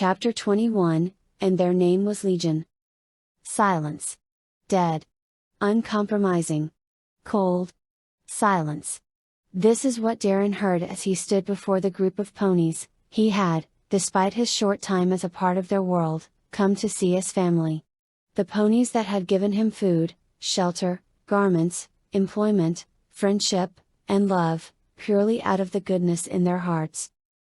Chapter 21, and their name was Legion. Silence. Dead. Uncompromising. Cold. Silence. This is what Darren heard as he stood before the group of ponies. He had, despite his short time as a part of their world, come to see his family. The ponies that had given him food, shelter, garments, employment, friendship, and love, purely out of the goodness in their hearts.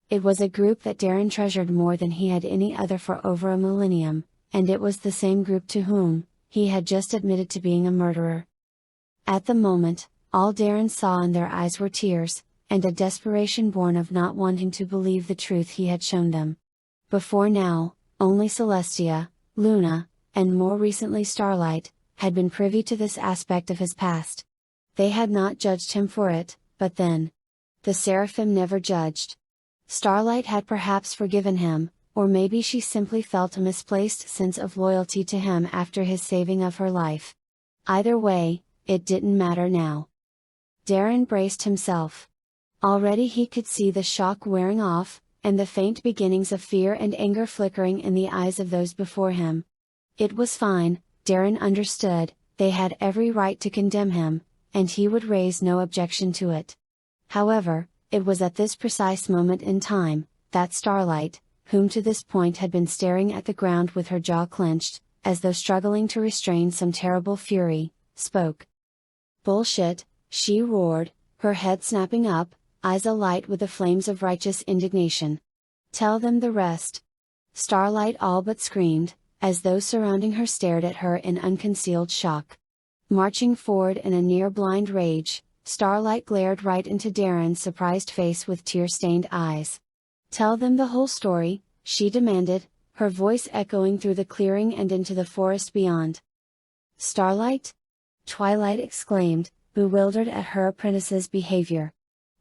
It was a group that Darren treasured more than he had any other for over a millennium, and it was the same group to whom he had just admitted to being a murderer. At the moment, all Darren saw in their eyes were tears, and a desperation born of not wanting to believe the truth he had shown them. Before now, only Celestia, Luna, and more recently Starlight, had been privy to this aspect of his past. They had not judged him for it, but then, the Seraphim never judged. Starlight had perhaps forgiven him, or maybe she simply felt a misplaced sense of loyalty to him after his saving of her life. Either way, it didn't matter now. Darren braced himself. Already he could see the shock wearing off, and the faint beginnings of fear and anger flickering in the eyes of those before him. It was fine, Darren understood, they had every right to condemn him, and he would raise no objection to it. However, it was at this precise moment in time, that Starlight, whom to this point had been staring at the ground with her jaw clenched, as though struggling to restrain some terrible fury, spoke. "Bullshit," she roared, her head snapping up, eyes alight with the flames of righteous indignation. "Tell them the rest." Starlight all but screamed, as those surrounding her stared at her in unconcealed shock. Marching forward in a near-blind rage, Starlight glared right into Darren's surprised face with tear-stained eyes. "Tell them the whole story," she demanded, her voice echoing through the clearing and into the forest beyond. "Starlight?" Twilight exclaimed, bewildered at her apprentice's behavior.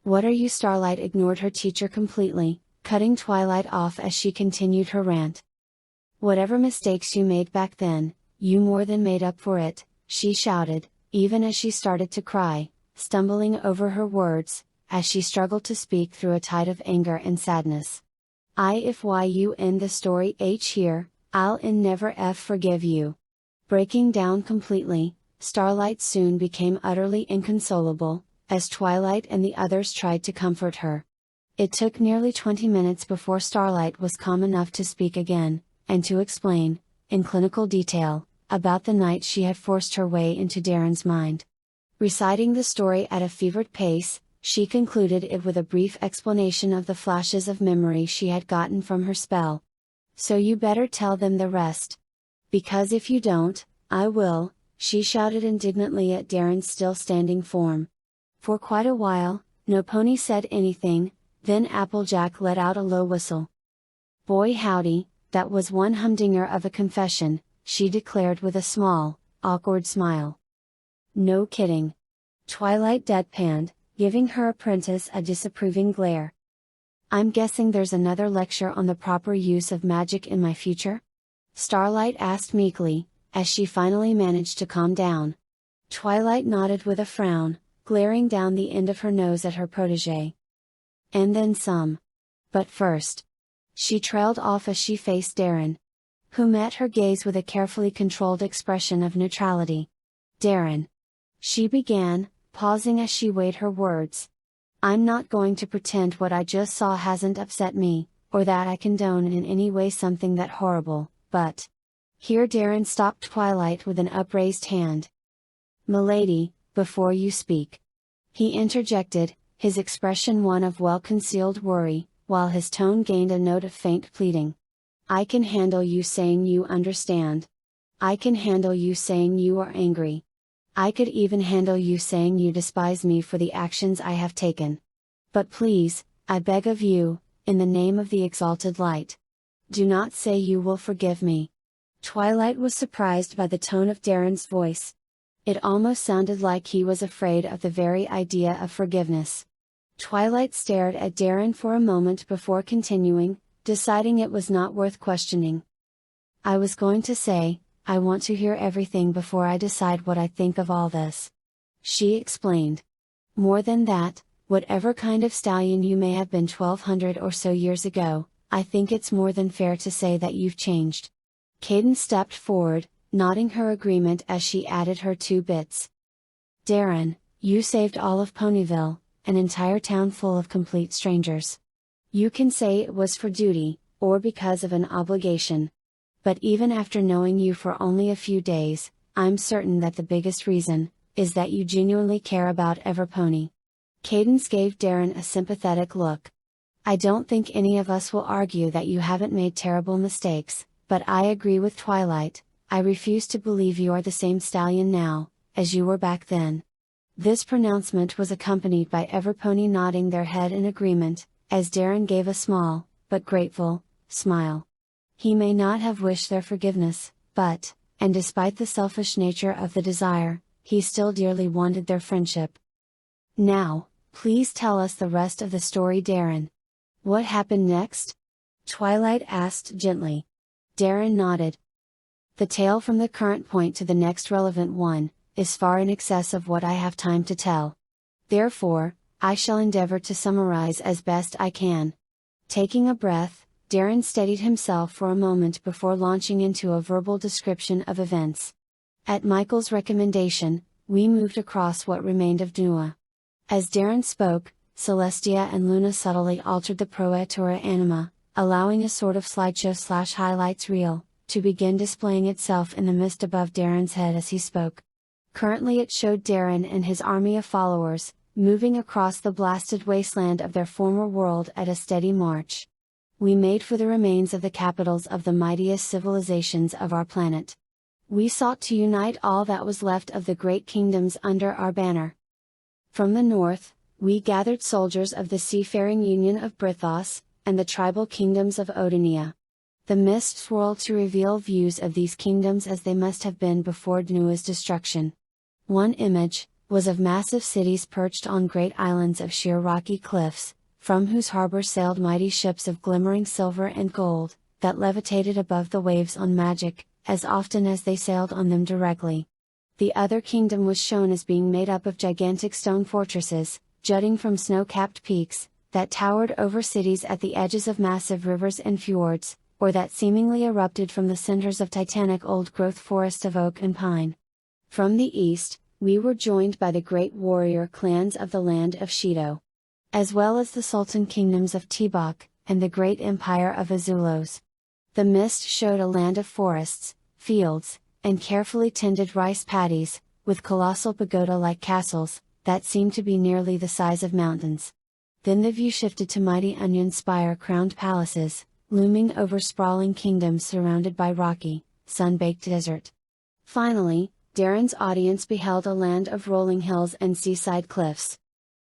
"What are you?" Starlight ignored her teacher completely, cutting Twilight off as she continued her rant. "Whatever mistakes you made back then, you more than made up for it," she shouted, even as she started to cry, stumbling over her words, as she struggled to speak through a tide of anger and sadness. If you end the story here, I'll never forgive you." Breaking down completely, Starlight soon became utterly inconsolable, as Twilight and the others tried to comfort her. It took nearly 20 minutes before Starlight was calm enough to speak again, and to explain, in clinical detail, about the night she had forced her way into Darren's mind. Reciting the story at a fevered pace, she concluded it with a brief explanation of the flashes of memory she had gotten from her spell. "So you better tell them the rest. Because if you don't, I will," she shouted indignantly at Darren's still standing form. For quite a while, no pony said anything, then Applejack let out a low whistle. "Boy howdy, that was one humdinger of a confession," she declared with a small, awkward smile. "No kidding." Twilight deadpanned, giving her apprentice a disapproving glare. "I'm guessing there's another lecture on the proper use of magic in my future?" Starlight asked meekly, as she finally managed to calm down. Twilight nodded with a frown, glaring down the end of her nose at her protégé. "And then some. But first." She trailed off as she faced Darren, who met her gaze with a carefully controlled expression of neutrality. "Darren," she began, pausing as she weighed her words. "I'm not going to pretend what I just saw hasn't upset me, or that I condone in any way something that horrible, but..." Here Darren stopped Twilight with an upraised hand. "Milady, before you speak," he interjected, his expression one of well-concealed worry, while his tone gained a note of faint pleading. "I can handle you saying you understand. I can handle you saying you are angry. I could even handle you saying you despise me for the actions I have taken. But please, I beg of you, in the name of the exalted light, do not say you will forgive me." Twilight was surprised by the tone of Darren's voice. It almost sounded like he was afraid of the very idea of forgiveness. Twilight stared at Darren for a moment before continuing, deciding it was not worth questioning. "I was going to say, I want to hear everything before I decide what I think of all this," she explained. "More than that, whatever kind of stallion you may have been 1200 or so years ago, I think it's more than fair to say that you've changed. Cadence stepped forward, nodding her agreement as she added her 2 bits. Darren, you saved all of Ponyville, an entire town full of complete strangers. You can say it was for duty, or because of an obligation. But even after knowing you for only a few days, I'm certain that the biggest reason is that you genuinely care about Everpony. Cadence gave Darren a sympathetic look. I don't think any of us will argue that you haven't made terrible mistakes, but I agree with Twilight, I refuse to believe you are the same stallion now, as you were back then. This pronouncement was accompanied by Everpony nodding their head in agreement, as Darren gave a small, but grateful, smile. He may not have wished their forgiveness, but, and despite the selfish nature of the desire, he still dearly wanted their friendship. Now, please tell us the rest of the story, Darren. What happened next? Twilight asked gently. Darren nodded. The tale from the current point to the next relevant one, is far in excess of what I have time to tell. Therefore, I shall endeavor to summarize as best I can. Taking a breath, Darren steadied himself for a moment before launching into a verbal description of events. At Michael's recommendation, we moved across what remained of Nua. As Darren spoke, Celestia and Luna subtly altered the Proetora anima, allowing a sort of slideshow/highlights reel to begin displaying itself in the mist above Darren's head as he spoke. Currently it showed Darren and his army of followers, moving across the blasted wasteland of their former world at a steady march. We made for the remains of the capitals of the mightiest civilizations of our planet. We sought to unite all that was left of the great kingdoms under our banner. From the north, we gathered soldiers of the seafaring Union of Brithos, and the tribal kingdoms of Odinia. The mist swirled to reveal views of these kingdoms as they must have been before Nua's destruction. One image was of massive cities perched on great islands of sheer rocky cliffs, from whose harbor sailed mighty ships of glimmering silver and gold, that levitated above the waves on magic, as often as they sailed on them directly. The other kingdom was shown as being made up of gigantic stone fortresses, jutting from snow-capped peaks, that towered over cities at the edges of massive rivers and fjords, or that seemingly erupted from the centers of titanic old-growth forests of oak and pine. From the east, we were joined by the great warrior clans of the land of Shido, as well as the Sultan kingdoms of Tibok, and the great empire of Azulos. The mist showed a land of forests, fields, and carefully tended rice paddies, with colossal pagoda-like castles, that seemed to be nearly the size of mountains. Then the view shifted to mighty onion spire-crowned palaces, looming over sprawling kingdoms surrounded by rocky, sun-baked desert. Finally, Darren's audience beheld a land of rolling hills and seaside cliffs,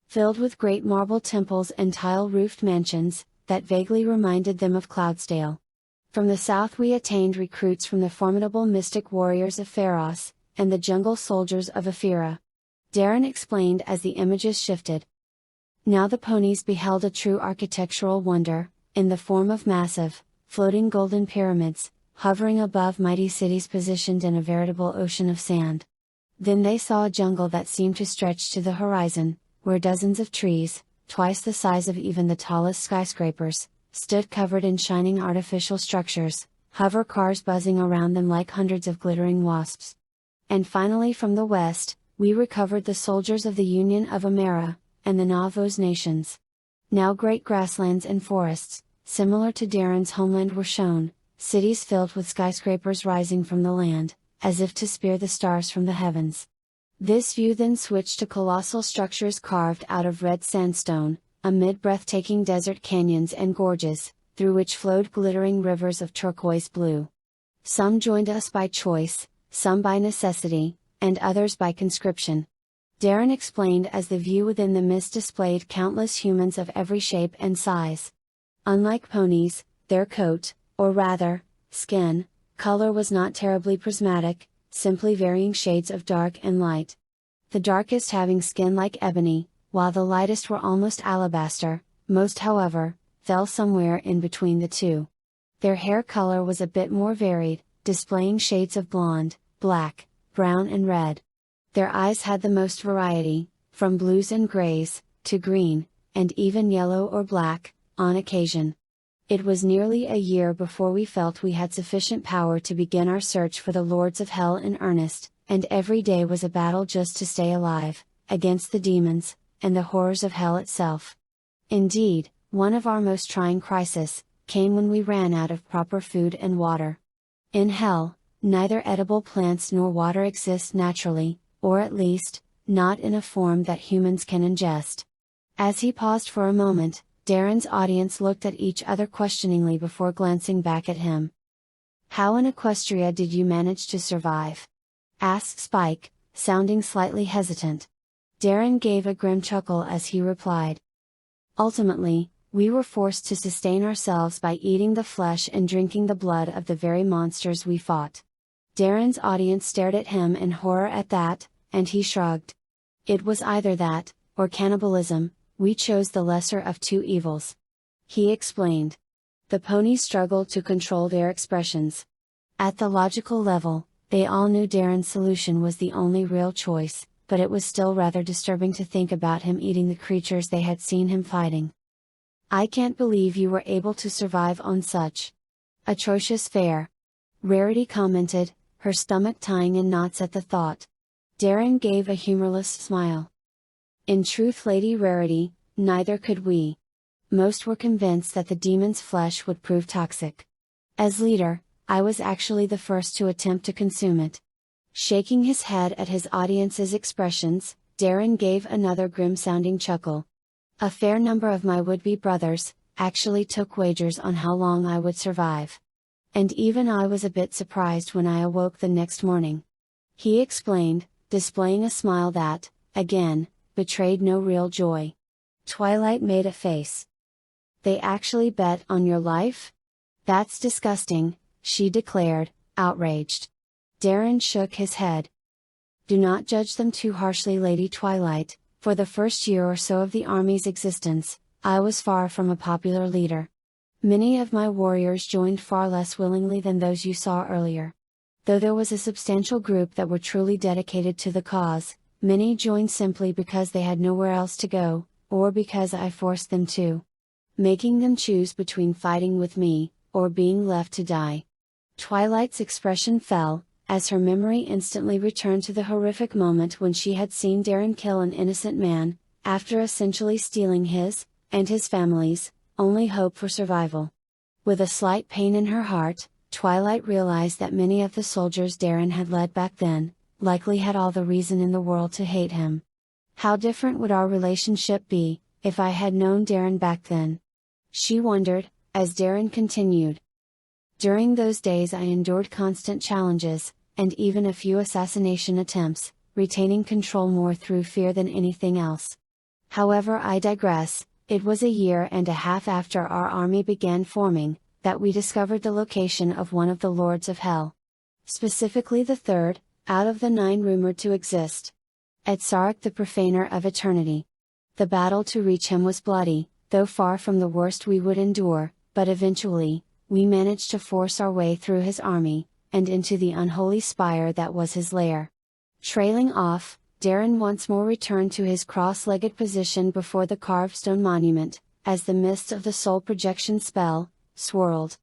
filled with great marble temples and tile-roofed mansions, that vaguely reminded them of Cloudsdale. From the south we attained recruits from the formidable mystic warriors of Pharos, and the jungle soldiers of Ephira. Darren explained as the images shifted. Now the ponies beheld a true architectural wonder, in the form of massive, floating golden pyramids, hovering above mighty cities positioned in a veritable ocean of sand. Then they saw a jungle that seemed to stretch to the horizon, where dozens of trees, twice the size of even the tallest skyscrapers, stood covered in shining artificial structures, hover cars buzzing around them like hundreds of glittering wasps. And finally from the west, we recovered the soldiers of the Union of Amera, and the Navos nations. Now great grasslands and forests, similar to Darren's homeland were shown, cities filled with skyscrapers rising from the land, as if to spear the stars from the heavens. This view then switched to colossal structures carved out of red sandstone, amid breathtaking desert canyons and gorges, through which flowed glittering rivers of turquoise blue. Some joined us by choice, some by necessity, and others by conscription. Darren explained as the view within the mist displayed countless humans of every shape and size. Unlike ponies, their coat, or rather, skin, color was not terribly prismatic, simply varying shades of dark and light. The darkest having skin like ebony, while the lightest were almost alabaster, most however, fell somewhere in between the two. Their hair color was a bit more varied, displaying shades of blonde, black, brown and red. Their eyes had the most variety, from blues and grays, to green, and even yellow or black, on occasion. It was nearly a year before we felt we had sufficient power to begin our search for the lords of hell in earnest, and every day was a battle just to stay alive, against the demons, and the horrors of hell itself. Indeed, one of our most trying crises came when we ran out of proper food and water. In hell, neither edible plants nor water exist naturally, or at least, not in a form that humans can ingest. As he paused for a moment, Darren's audience looked at each other questioningly before glancing back at him. "How in Equestria did you manage to survive?" asked Spike, sounding slightly hesitant. Darren gave a grim chuckle as he replied. "Ultimately, we were forced to sustain ourselves by eating the flesh and drinking the blood of the very monsters we fought." Darren's audience stared at him in horror at that, and he shrugged. "It was either that, or cannibalism. We chose the lesser of two evils," he explained. The ponies struggled to control their expressions. At the logical level, they all knew Darren's solution was the only real choice, but it was still rather disturbing to think about him eating the creatures they had seen him fighting. "I can't believe you were able to survive on such atrocious fare," Rarity commented, her stomach tying in knots at the thought. Darren gave a humorless smile. "In truth, Lady Rarity, neither could we. Most were convinced that the demon's flesh would prove toxic. As leader, I was actually the first to attempt to consume it." Shaking his head at his audience's expressions, Darren gave another grim-sounding chuckle. "A fair number of my would-be brothers actually took wagers on how long I would survive. And even I was a bit surprised when I awoke the next morning," he explained, displaying a smile that, again, betrayed no real joy. Twilight made a face. "They actually bet on your life? That's disgusting," she declared, outraged. Darren shook his head. "Do not judge them too harshly, Lady Twilight. For the first year or so of the army's existence, I was far from a popular leader. Many of my warriors joined far less willingly than those you saw earlier. Though there was a substantial group that were truly dedicated to the cause, many joined simply because they had nowhere else to go, or because I forced them to. Making them choose between fighting with me, or being left to die." Twilight's expression fell, as her memory instantly returned to the horrific moment when she had seen Darren kill an innocent man, after essentially stealing his, and his family's, only hope for survival. With a slight pain in her heart, Twilight realized that many of the soldiers Darren had led back then, likely had all the reason in the world to hate him. How different would our relationship be, if I had known Darren back then? She wondered, as Darren continued. "During those days I endured constant challenges, and even a few assassination attempts, retaining control more through fear than anything else. However, I digress. It was a year and a half after our army began forming, that we discovered the location of one of the Lords of Hell. Specifically the third, out of the 9 rumored to exist. At Sark, the Profaner of Eternity. The battle to reach him was bloody, though far from the worst we would endure, but eventually, we managed to force our way through his army, and into the unholy spire that was his lair." Trailing off, Darren once more returned to his cross-legged position before the carved stone monument, as the mist of the soul projection spell swirled.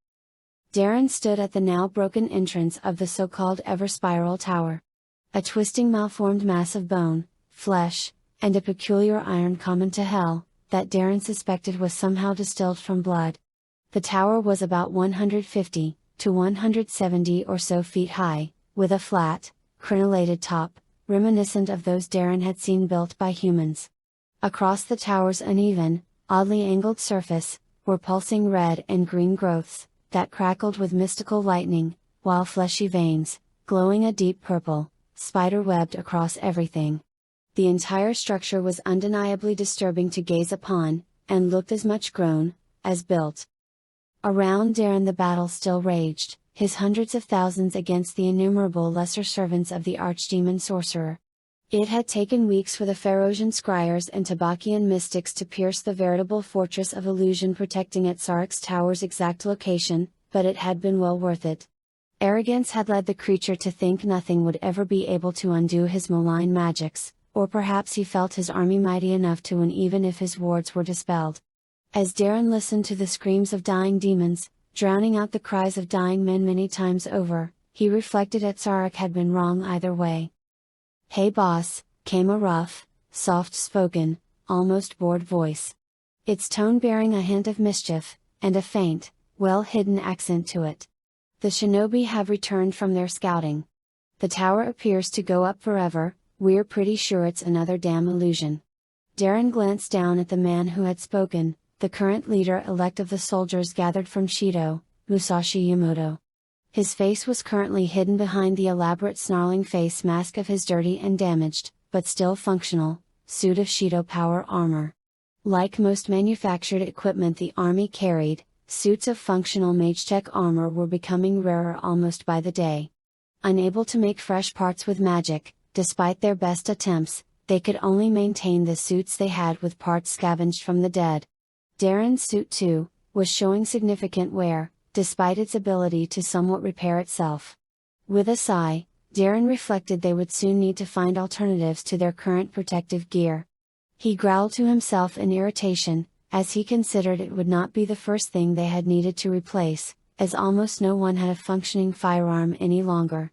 Darren stood at the now broken entrance of the so-called Ever-Spiral Tower. A twisting malformed mass of bone, flesh, and a peculiar iron common to hell, that Darren suspected was somehow distilled from blood. The tower was about 150 to 170 or so feet high, with a flat, crenellated top, reminiscent of those Darren had seen built by humans. Across the tower's uneven, oddly angled surface, were pulsing red and green growths, that crackled with mystical lightning, while fleshy veins, glowing a deep purple, spider-webbed across everything. The entire structure was undeniably disturbing to gaze upon, and looked as much grown, as built. Around Darren the battle still raged, his hundreds of thousands against the innumerable lesser servants of the archdemon sorcerer. It had taken weeks for the Pharosian scryers and Tabakian mystics to pierce the veritable fortress of illusion protecting at Sark's tower's exact location, but it had been well worth it. Arrogance had led the creature to think nothing would ever be able to undo his malign magics, or perhaps he felt his army mighty enough to win even if his wards were dispelled. As Darren listened to the screams of dying demons, drowning out the cries of dying men many times over, he reflected that Sarek had been wrong either way. "Hey boss," came a rough, soft-spoken, almost bored voice. Its tone bearing a hint of mischief, and a faint, well-hidden accent to it. "The shinobi have returned from their scouting. The tower appears to go up forever, we're pretty sure it's another damn illusion." Darren glanced down at the man who had spoken, the current leader-elect of the soldiers gathered from Shido, Musashi Yamoto. His face was currently hidden behind the elaborate snarling face mask of his dirty and damaged, but still functional, suit of Shido power armor. Like most manufactured equipment the army carried, suits of functional MageTech armor were becoming rarer almost by the day. Unable to make fresh parts with magic, despite their best attempts, they could only maintain the suits they had with parts scavenged from the dead. Darren's suit too, was showing significant wear, despite its ability to somewhat repair itself. With a sigh, Darren reflected they would soon need to find alternatives to their current protective gear. He growled to himself in irritation, as he considered it would not be the first thing they had needed to replace, as almost no one had a functioning firearm any longer.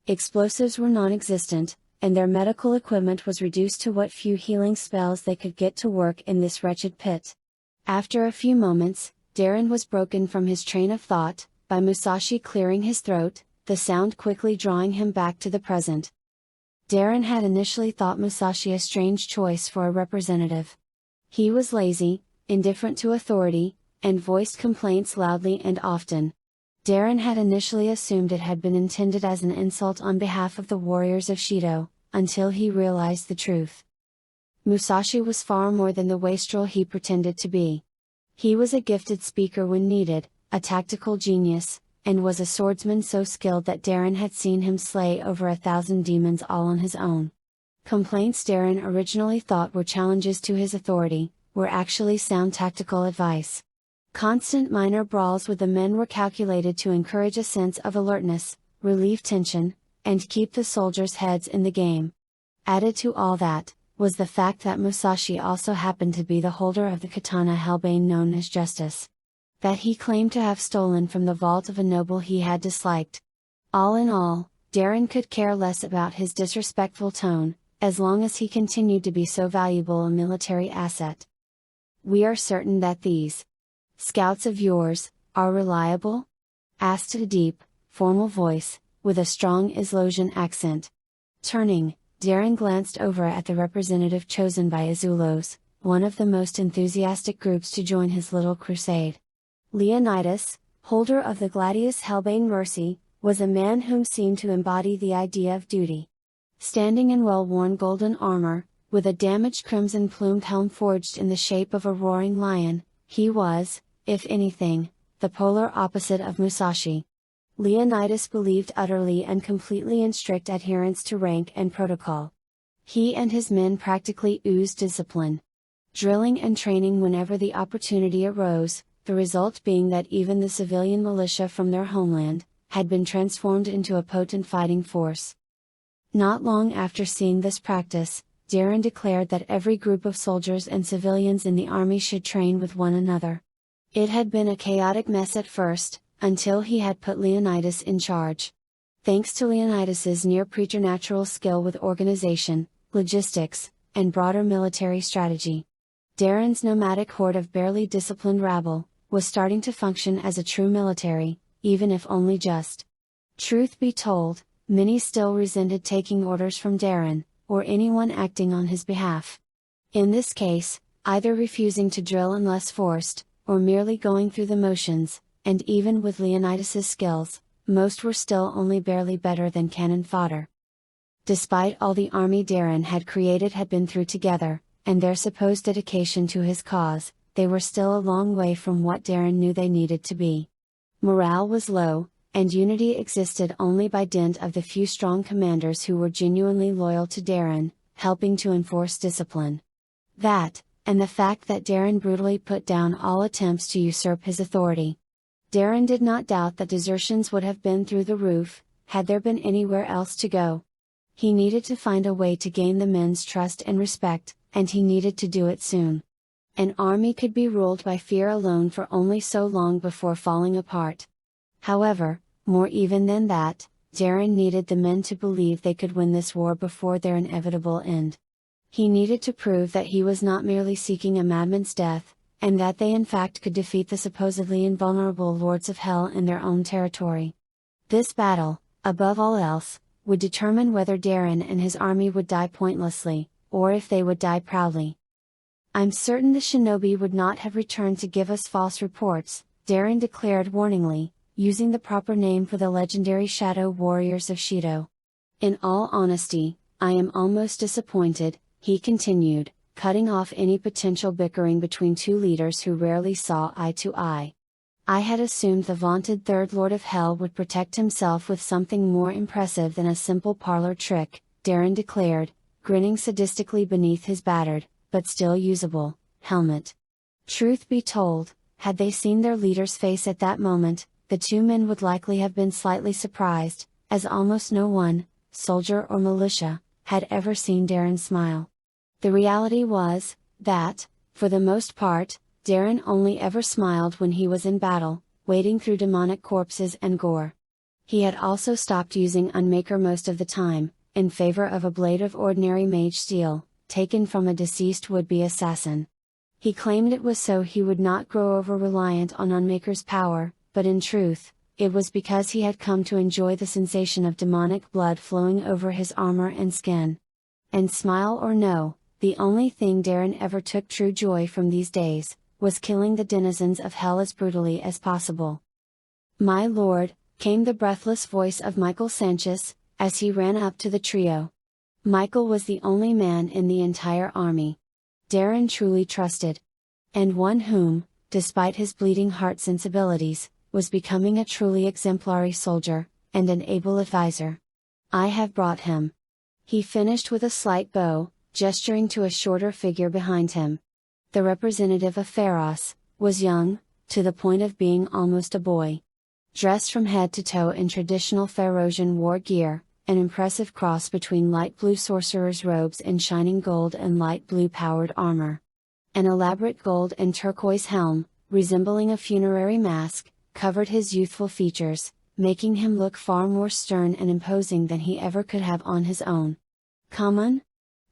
Explosives were non-existent, and their medical equipment was reduced to what few healing spells they could get to work in this wretched pit. After a few moments, Darren was broken from his train of thought, by Musashi clearing his throat, the sound quickly drawing him back to the present. Darren had initially thought Musashi a strange choice for a representative. He was lazy, indifferent to authority, and voiced complaints loudly and often. Darren had initially assumed it had been intended as an insult on behalf of the warriors of Shido, until he realized the truth. Musashi was far more than the wastrel he pretended to be. He was a gifted speaker when needed, a tactical genius, and was a swordsman so skilled that Darren had seen him slay over 1,000 demons all on his own. Complaints Darren originally thought were challenges to his authority, were actually sound tactical advice. Constant minor brawls with the men were calculated to encourage a sense of alertness, relieve tension, and keep the soldiers' heads in the game. Added to all that, was the fact that Musashi also happened to be the holder of the katana hellbane known as Justice. That he claimed to have stolen from the vault of a noble he had disliked. All in all, Darren could care less about his disrespectful tone, as long as he continued to be so valuable a military asset. "We are certain that these scouts of yours are reliable?" asked a deep, formal voice, with a strong Islosian accent. Turning, Darren glanced over at the representative chosen by Azulos, one of the most enthusiastic groups to join his little crusade. Leonidas, holder of the Gladius Hellbane Mercy, was a man whom seemed to embody the idea of duty. Standing in well-worn golden armor, with a damaged crimson-plumed helm forged in the shape of a roaring lion, he was, if anything, the polar opposite of Musashi. Leonidas believed utterly and completely in strict adherence to rank and protocol. He and his men practically oozed discipline. Drilling and training whenever the opportunity arose, the result being that even the civilian militia from their homeland, had been transformed into a potent fighting force. Not long after seeing this practice, Darren declared that every group of soldiers and civilians in the army should train with one another. It had been a chaotic mess at first, until he had put Leonidas in charge. Thanks to Leonidas's near preternatural skill with organization, logistics, and broader military strategy, Darren's nomadic horde of barely disciplined rabble, was starting to function as a true military, even if only just. Truth be told, many still resented taking orders from Darren, or anyone acting on his behalf. In this case, either refusing to drill unless forced, or merely going through the motions, and even with Leonidas's skills, most were still only barely better than cannon fodder. Despite all the army Darren had created had been through together, and their supposed dedication to his cause, they were still a long way from what Darren knew they needed to be. Morale was low, and unity existed only by dint of the few strong commanders who were genuinely loyal to Darren, helping to enforce discipline. That, and the fact that Darren brutally put down all attempts to usurp his authority. Darren did not doubt that desertions would have been through the roof, had there been anywhere else to go. He needed to find a way to gain the men's trust and respect, and he needed to do it soon. An army could be ruled by fear alone for only so long before falling apart. However, more even than that, Darren needed the men to believe they could win this war before their inevitable end. He needed to prove that he was not merely seeking a madman's death, and that they in fact could defeat the supposedly invulnerable lords of hell in their own territory. This battle, above all else, would determine whether Darren and his army would die pointlessly, or if they would die proudly. "I'm certain the shinobi would not have returned to give us false reports," Darren declared warningly, using the proper name for the legendary shadow warriors of Shido. "In all honesty, I am almost disappointed," he continued, cutting off any potential bickering between two leaders who rarely saw eye to eye. "I had assumed the vaunted Third Lord of Hell would protect himself with something more impressive than a simple parlor trick," Darren declared, grinning sadistically beneath his battered, but still usable, helmet. Truth be told, had they seen their leader's face at that moment, the two men would likely have been slightly surprised, as almost no one, soldier or militia, had ever seen Darren smile. The reality was, that, for the most part, Darren only ever smiled when he was in battle, wading through demonic corpses and gore. He had also stopped using Unmaker most of the time, in favor of a blade of ordinary mage steel, taken from a deceased would-be assassin. He claimed it was so he would not grow over-reliant on Unmaker's power, but in truth, it was because he had come to enjoy the sensation of demonic blood flowing over his armor and skin. And smile or no, the only thing Darren ever took true joy from these days, was killing the denizens of hell as brutally as possible. "My lord," came the breathless voice of Michael Sanchez, as he ran up to the trio. Michael was the only man in the entire army Darren truly trusted. And one whom, despite his bleeding heart sensibilities, was becoming a truly exemplary soldier, and an able advisor. "I have brought him." He finished with a slight bow, gesturing to a shorter figure behind him. The representative of Pharos was young, to the point of being almost a boy. Dressed from head to toe in traditional Pharosan war gear, an impressive cross between light blue sorcerer's robes and shining gold and light blue powered armor. An elaborate gold and turquoise helm, resembling a funerary mask, covered his youthful features, making him look far more stern and imposing than he ever could have on his own. Common?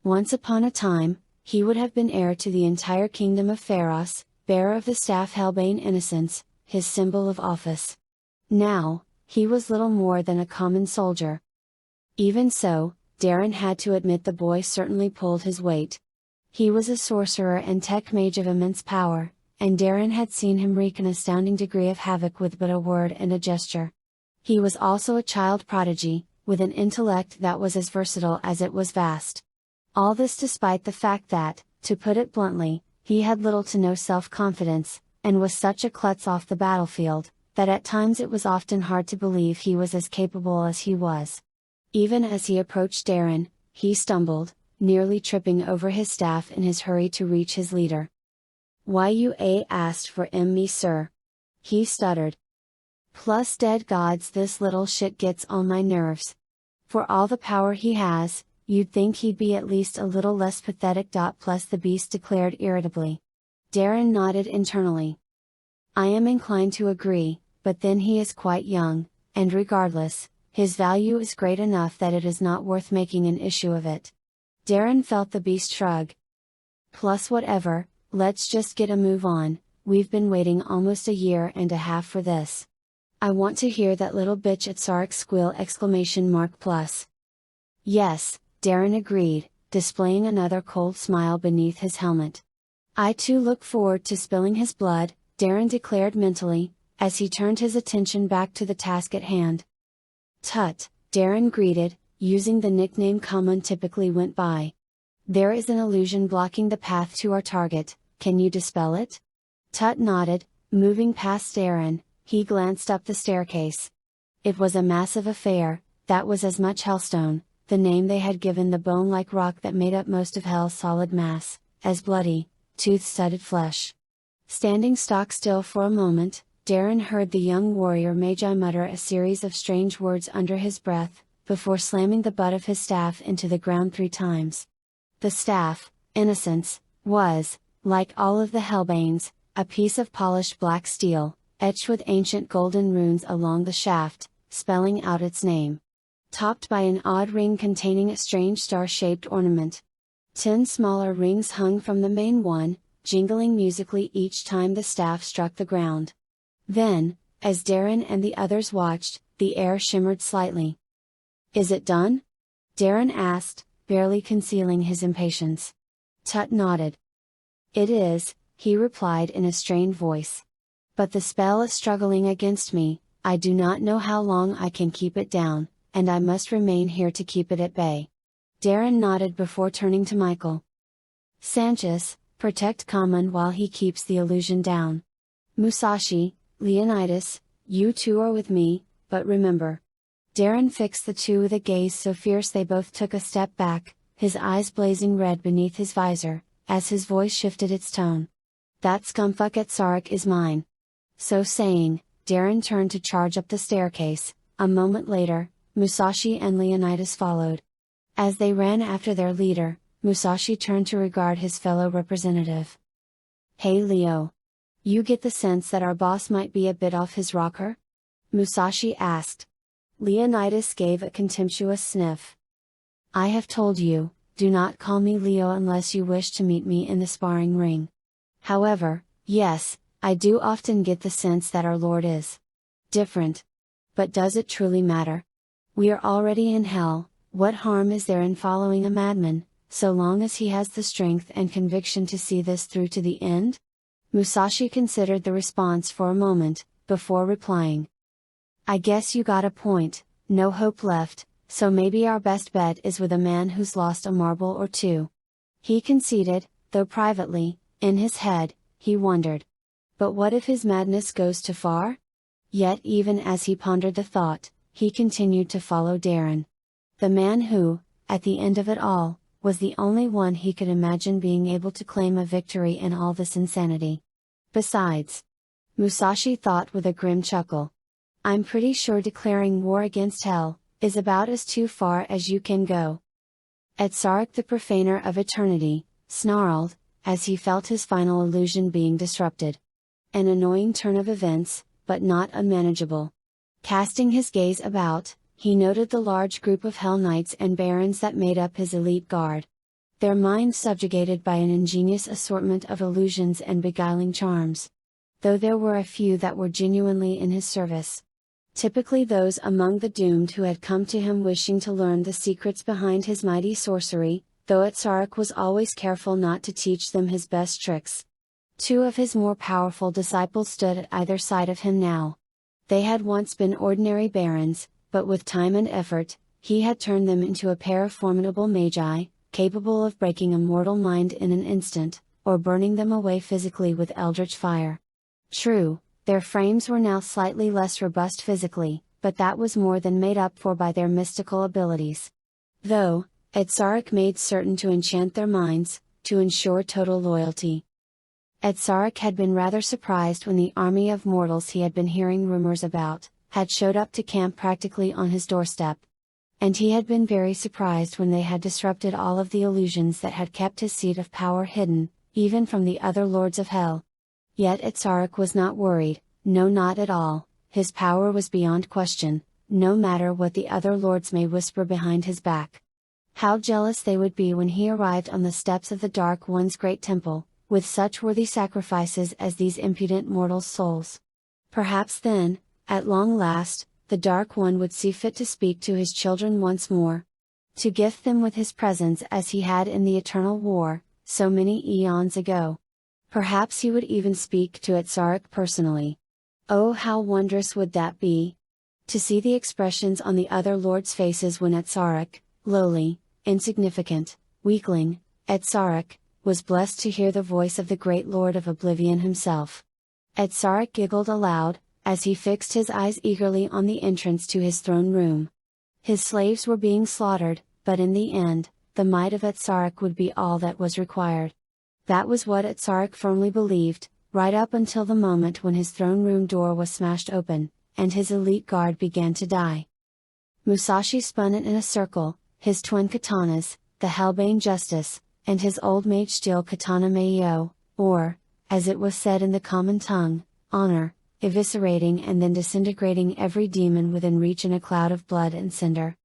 Once upon a time, he would have been heir to the entire kingdom of Pharos, bearer of the staff Hellbane Innocence, his symbol of office. Now, he was little more than a common soldier. Even so, Darren had to admit the boy certainly pulled his weight. He was a sorcerer and tech mage of immense power, and Darren had seen him wreak an astounding degree of havoc with but a word and a gesture. He was also a child prodigy, with an intellect that was as versatile as it was vast. All this despite the fact that, to put it bluntly, he had little to no self-confidence, and was such a klutz off the battlefield, that at times it was often hard to believe he was as capable as he was. Even as he approached Darren, he stumbled, nearly tripping over his staff in his hurry to reach his leader. "Why you asked for me, sir?" he stuttered. "Plus dead gods, this little shit gets on my nerves. For all the power he has, you'd think he'd be at least a little less pathetic. Plus the beast declared irritably. Darren nodded internally. "I am inclined to agree, but then he is quite young, and regardless, his value is great enough that it is not worth making an issue of it." Darren felt the beast shrug. "Plus whatever, let's just get a move on, we've been waiting almost a year and a half for this. I want to hear that little bitch at Sarek squeal ! Plus. "Yes," Darren agreed, displaying another cold smile beneath his helmet. "I too look forward to spilling his blood," Darren declared mentally, as he turned his attention back to the task at hand. "Tut," Darren greeted, using the nickname Common typically went by. "There is an illusion blocking the path to our target, can you dispel it?" Tut nodded, moving past Darren. He glanced up the staircase. It was a massive affair, that was as much Hellstone, the name they had given the bone-like rock that made up most of Hell's solid mass, as bloody, tooth-studded flesh. Standing stock still for a moment, Darren heard the young warrior Magi mutter a series of strange words under his breath, before slamming the butt of his staff into the ground 3 times. The staff, Innocence, was, Like all of the hellbanes, a piece of polished black steel, etched with ancient golden runes along the shaft, spelling out its name. Topped by an odd ring containing a strange star-shaped ornament. 10 smaller rings hung from the main one, jingling musically each time the staff struck the ground. Then, as Darren and the others watched, the air shimmered slightly. "Is it done?" Darren asked, barely concealing his impatience. Tut nodded. "It is," he replied in a strained voice. "But the spell is struggling against me, I do not know how long I can keep it down, and I must remain here to keep it at bay." Darren nodded before turning to Michael. "Sanchez, protect Kamen while he keeps the illusion down. Musashi, Leonidas, you two are with me, but remember." Darren fixed the two with a gaze so fierce they both took a step back, his eyes blazing red beneath his visor, as his voice shifted its tone. "That scumfuck at Sarek is mine." So saying, Darren turned to charge up the staircase. A moment later, Musashi and Leonidas followed. As they ran after their leader, Musashi turned to regard his fellow representative. "Hey Leo. You get the sense that our boss might be a bit off his rocker?" Musashi asked. Leonidas gave a contemptuous sniff. "I have told you, do not call me Leo unless you wish to meet me in the sparring ring. However, yes, I do often get the sense that our Lord is different. But does it truly matter? We are already in hell, what harm is there in following a madman, so long as he has the strength and conviction to see this through to the end?" Musashi considered the response for a moment, before replying. "I guess you got a point, no hope left, so maybe our best bet is with a man who's lost a marble or two." He conceded, though privately, in his head, he wondered. But what if his madness goes too far? Yet even as he pondered the thought, he continued to follow Darren. The man who, at the end of it all, was the only one he could imagine being able to claim a victory in all this insanity. Besides, Musashi thought with a grim chuckle, "I'm pretty sure declaring war against hell is about as too far as you can go." Sarek the Profaner of Eternity snarled, as he felt his final illusion being disrupted. An annoying turn of events, but not unmanageable. Casting his gaze about, he noted the large group of Hell Knights and Barons that made up his elite guard. Their minds subjugated by an ingenious assortment of illusions and beguiling charms. Though there were a few that were genuinely in his service. Typically those among the doomed who had come to him wishing to learn the secrets behind his mighty sorcery, though Sarek was always careful not to teach them his best tricks. 2 of his more powerful disciples stood at either side of him now. They had once been ordinary barons, but with time and effort, he had turned them into a pair of formidable magi, capable of breaking a mortal mind in an instant, or burning them away physically with eldritch fire. True, their frames were now slightly less robust physically, but that was more than made up for by their mystical abilities. Though, Sarek made certain to enchant their minds, to ensure total loyalty. Sarek had been rather surprised when the army of mortals he had been hearing rumors about, had showed up to camp practically on his doorstep. And he had been very surprised when they had disrupted all of the illusions that had kept his seat of power hidden, even from the other lords of hell. Yet Sarek was not worried, no not at all, his power was beyond question, no matter what the other lords may whisper behind his back. How jealous they would be when he arrived on the steps of the Dark One's great temple, with such worthy sacrifices as these impudent mortals' souls. Perhaps then, at long last, the Dark One would see fit to speak to his children once more. To gift them with his presence as he had in the Eternal War, so many eons ago. Perhaps he would even speak to Sarek personally. Oh, how wondrous would that be! To see the expressions on the other lords' faces when Sarek, lowly, insignificant, weakling, Sarek, was blessed to hear the voice of the great Lord of Oblivion himself. Sarek giggled aloud, as he fixed his eyes eagerly on the entrance to his throne room. His slaves were being slaughtered, but in the end, the might of Sarek would be all that was required. That was what Sarek firmly believed, right up until the moment when his throne room door was smashed open, and his elite guard began to die. Musashi spun it in a circle, his twin katanas, the Hellbane Justice, and his old mage steel katana Meio, or, as it was said in the common tongue, honor, eviscerating and then disintegrating every demon within reach in a cloud of blood and cinder.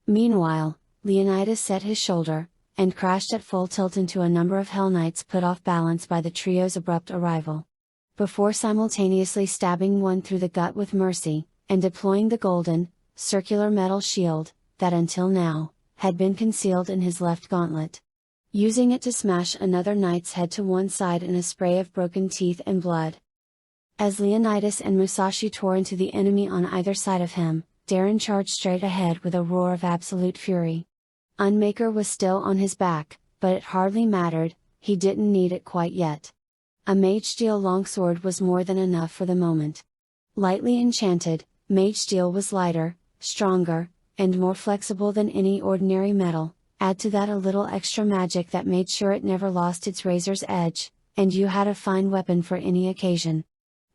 Meanwhile, Leonidas set his shoulder, and crashed at full tilt into a number of Hell Knights put off balance by the trio's abrupt arrival. Before simultaneously stabbing one through the gut with mercy, and deploying the golden, circular metal shield, that until now, had been concealed in his left gauntlet. Using it to smash another knight's head to one side in a spray of broken teeth and blood. As Leonidas and Musashi tore into the enemy on either side of him, Darren charged straight ahead with a roar of absolute fury. Unmaker was still on his back, but it hardly mattered, he didn't need it quite yet. A mage steel longsword was more than enough for the moment. Lightly enchanted, mage steel was lighter, stronger, and more flexible than any ordinary metal. Add to that a little extra magic that made sure it never lost its razor's edge, and you had a fine weapon for any occasion.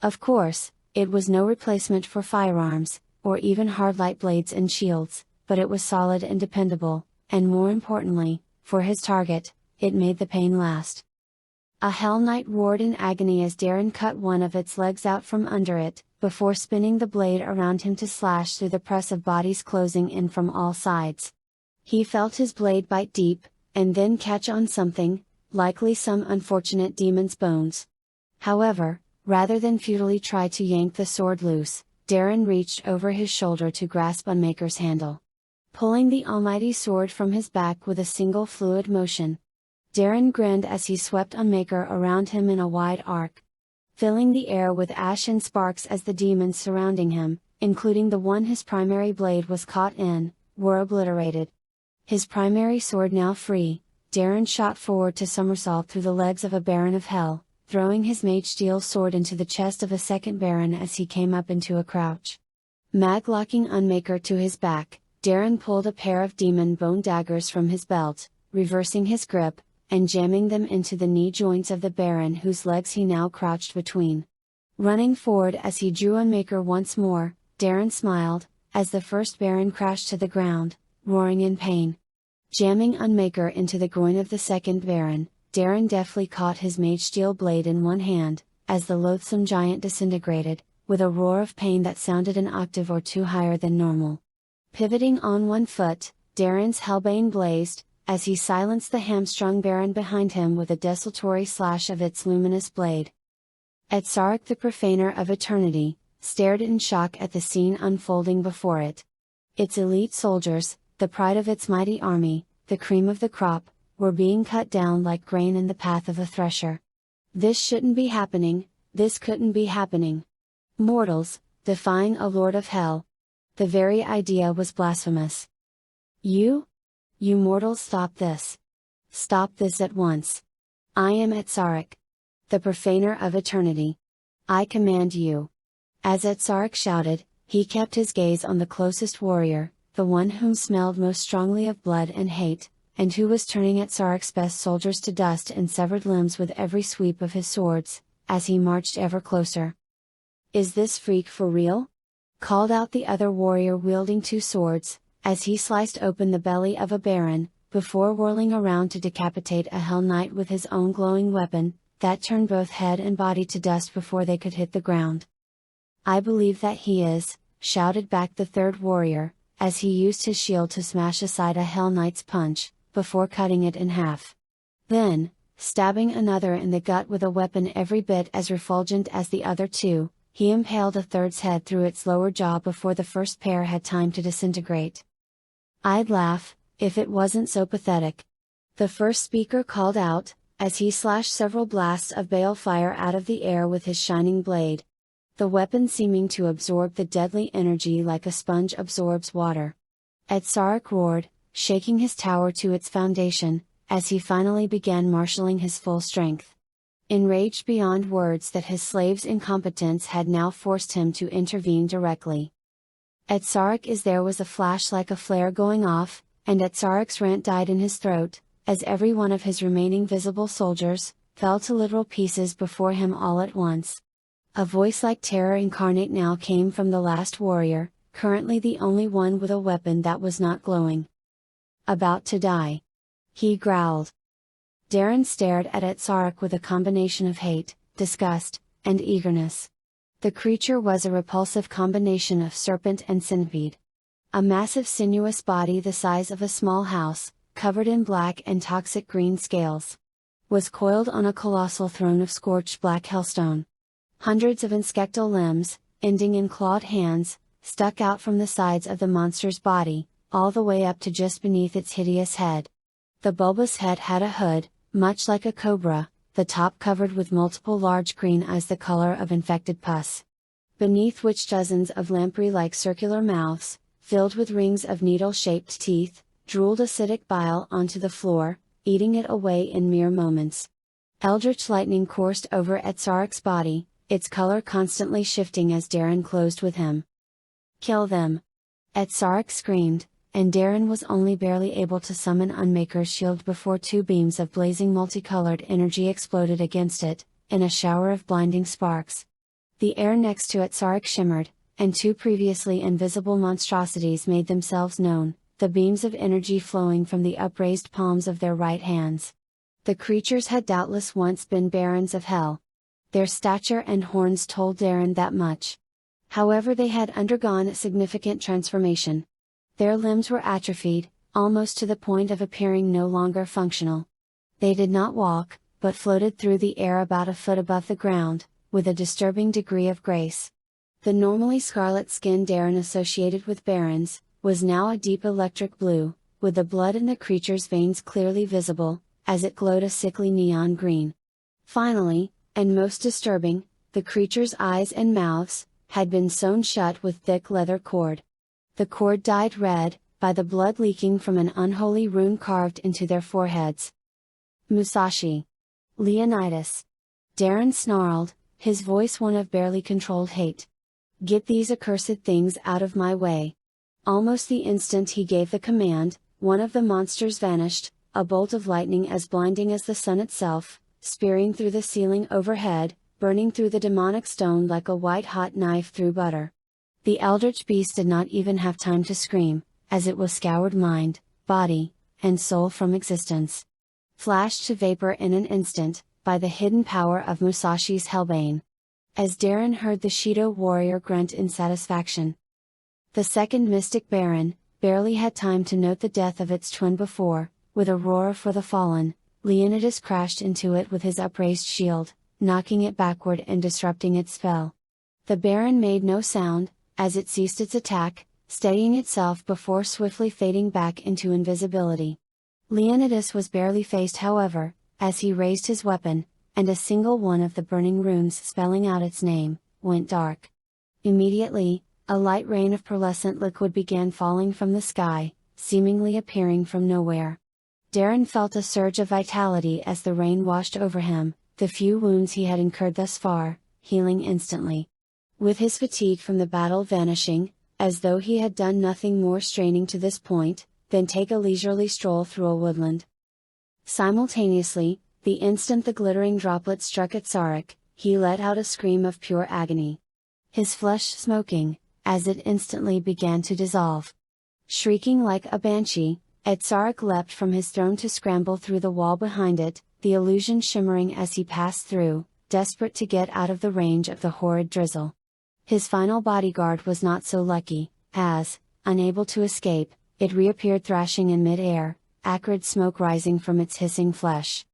Of course, it was no replacement for firearms, or even hard light blades and shields, but it was solid and dependable, and more importantly, for his target, it made the pain last. A Hell Knight roared in agony as Darren cut one of its legs out from under it, before spinning the blade around him to slash through the press of bodies closing in from all sides. He felt his blade bite deep, and then catch on something, likely some unfortunate demon's bones. However, rather than futilely try to yank the sword loose, Darren reached over his shoulder to grasp Unmaker's handle. Pulling the almighty sword from his back with a single fluid motion. Darren grinned as he swept Unmaker around him in a wide arc, filling the air with ash and sparks as the demons surrounding him, including the one his primary blade was caught in, were obliterated. His primary sword now free, Darren shot forward to somersault through the legs of a Baron of Hell, throwing his mage steel sword into the chest of a second Baron as he came up into a crouch. Mag-locking Unmaker to his back, Darren pulled a pair of demon bone daggers from his belt, reversing his grip, and jamming them into the knee joints of the Baron whose legs he now crouched between. Running forward as he drew Unmaker once more, Darren smiled, as the first Baron crashed to the ground, roaring in pain. Jamming Unmaker into the groin of the second Baron, Darren deftly caught his mage steel blade in one hand, as the loathsome giant disintegrated, with a roar of pain that sounded an octave or two higher than normal. Pivoting on one foot, Darren's hellbane blazed, as he silenced the hamstrung Baron behind him with a desultory slash of its luminous blade. Equestria the Profaner of Eternity, stared in shock at the scene unfolding before it. Its elite soldiers, the pride of its mighty army, the cream of the crop, were being cut down like grain in the path of a thresher. This shouldn't be happening, this couldn't be happening. Mortals, defying a lord of hell. The very idea was blasphemous. You mortals stop this. Stop this at once. I am Equestria, the Profaner of Eternity. I command you. As Equestria shouted, he kept his gaze on the closest warrior, the one whom smelled most strongly of blood and hate, and who was turning Equestria's best soldiers to dust and severed limbs with every sweep of his swords, as he marched ever closer. Is this freak for real? Called out the other warrior wielding two swords, as he sliced open the belly of a Baron, before whirling around to decapitate a Hell Knight with his own glowing weapon, that turned both head and body to dust before they could hit the ground. I believe that he is, shouted back the third warrior, as he used his shield to smash aside a Hell Knight's punch, before cutting it in half. Then, stabbing another in the gut with a weapon every bit as refulgent as the other two, he impaled a third's head through its lower jaw before the first pair had time to disintegrate. I'd laugh, if it wasn't so pathetic. The first speaker called out, as he slashed several blasts of balefire out of the air with his shining blade. The weapon seeming to absorb the deadly energy like a sponge absorbs water. Equestria roared, shaking his tower to its foundation, as he finally began marshalling his full strength. Enraged beyond words that his slave's incompetence had now forced him to intervene directly. Equestria there was a flash like a flare going off, and Equestria's rant died in his throat, as every one of his remaining visible soldiers, fell to literal pieces before him all at once. A voice like terror incarnate now came from the last warrior, currently the only one with a weapon that was not glowing. About to die. He growled. Darren stared at Etzarek with a combination of hate, disgust, and eagerness. The creature was a repulsive combination of serpent and centipede. A massive sinuous body the size of a small house, covered in black and toxic green scales, was coiled on a colossal throne of scorched black hellstone. Hundreds of insectal limbs, ending in clawed hands, stuck out from the sides of the monster's body, all the way up to just beneath its hideous head. The bulbous head had a hood, much like a cobra, the top covered with multiple large green eyes the color of infected pus, beneath which dozens of lamprey-like circular mouths, filled with rings of needle-shaped teeth, drooled acidic bile onto the floor, eating it away in mere moments. Eldritch lightning coursed over Etzarek's body, its color constantly shifting as Darren closed with him. "Kill them!" Etzarek screamed, and Darren was only barely able to summon Unmaker's shield before two beams of blazing multicolored energy exploded against it, in a shower of blinding sparks. The air next to Etzarek shimmered, and two previously invisible monstrosities made themselves known, the beams of energy flowing from the upraised palms of their right hands. The creatures had doubtless once been barons of hell. Their stature and horns told Darren that much. However, they had undergone a significant transformation. Their limbs were atrophied, almost to the point of appearing no longer functional. They did not walk, but floated through the air about a foot above the ground, with a disturbing degree of grace. The normally scarlet skin Darren associated with barons, was now a deep electric blue, with the blood in the creature's veins clearly visible, as it glowed a sickly neon green. Finally, and most disturbing, the creature's eyes and mouths had been sewn shut with thick leather cord. The cord dyed red, by the blood leaking from an unholy rune carved into their foreheads. "Musashi! Leonidas!" Darren snarled, his voice one of barely controlled hate. "Get these accursed things out of my way!" Almost the instant he gave the command, one of the monsters vanished, a bolt of lightning as blinding as the sun itself, spearing through the ceiling overhead, burning through the demonic stone like a white-hot knife through butter. The eldritch beast did not even have time to scream, as it was scoured mind, body, and soul from existence. Flashed to vapor in an instant, by the hidden power of Musashi's Hellbane. As Darren heard the Shido warrior grunt in satisfaction. The second mystic baron, barely had time to note the death of its twin before, with a roar for the fallen, Leonidas crashed into it with his upraised shield, knocking it backward and disrupting its spell. The baron made no sound, as it ceased its attack, steadying itself before swiftly fading back into invisibility. Leonidas was barely phased, however, as he raised his weapon, and a single one of the burning runes spelling out its name, went dark. Immediately, a light rain of pearlescent liquid began falling from the sky, seemingly appearing from nowhere. Darren felt a surge of vitality as the rain washed over him, the few wounds he had incurred thus far, healing instantly. With his fatigue from the battle vanishing, as though he had done nothing more straining to this point, than take a leisurely stroll through a woodland. Simultaneously, the instant the glittering droplet struck Etzarek, he let out a scream of pure agony. His flesh smoking, as it instantly began to dissolve. Shrieking like a banshee, Etzarek leapt from his throne to scramble through the wall behind it, the illusion shimmering as he passed through, desperate to get out of the range of the horrid drizzle. His final bodyguard was not so lucky, as, unable to escape, it reappeared thrashing in mid-air, acrid smoke rising from its hissing flesh.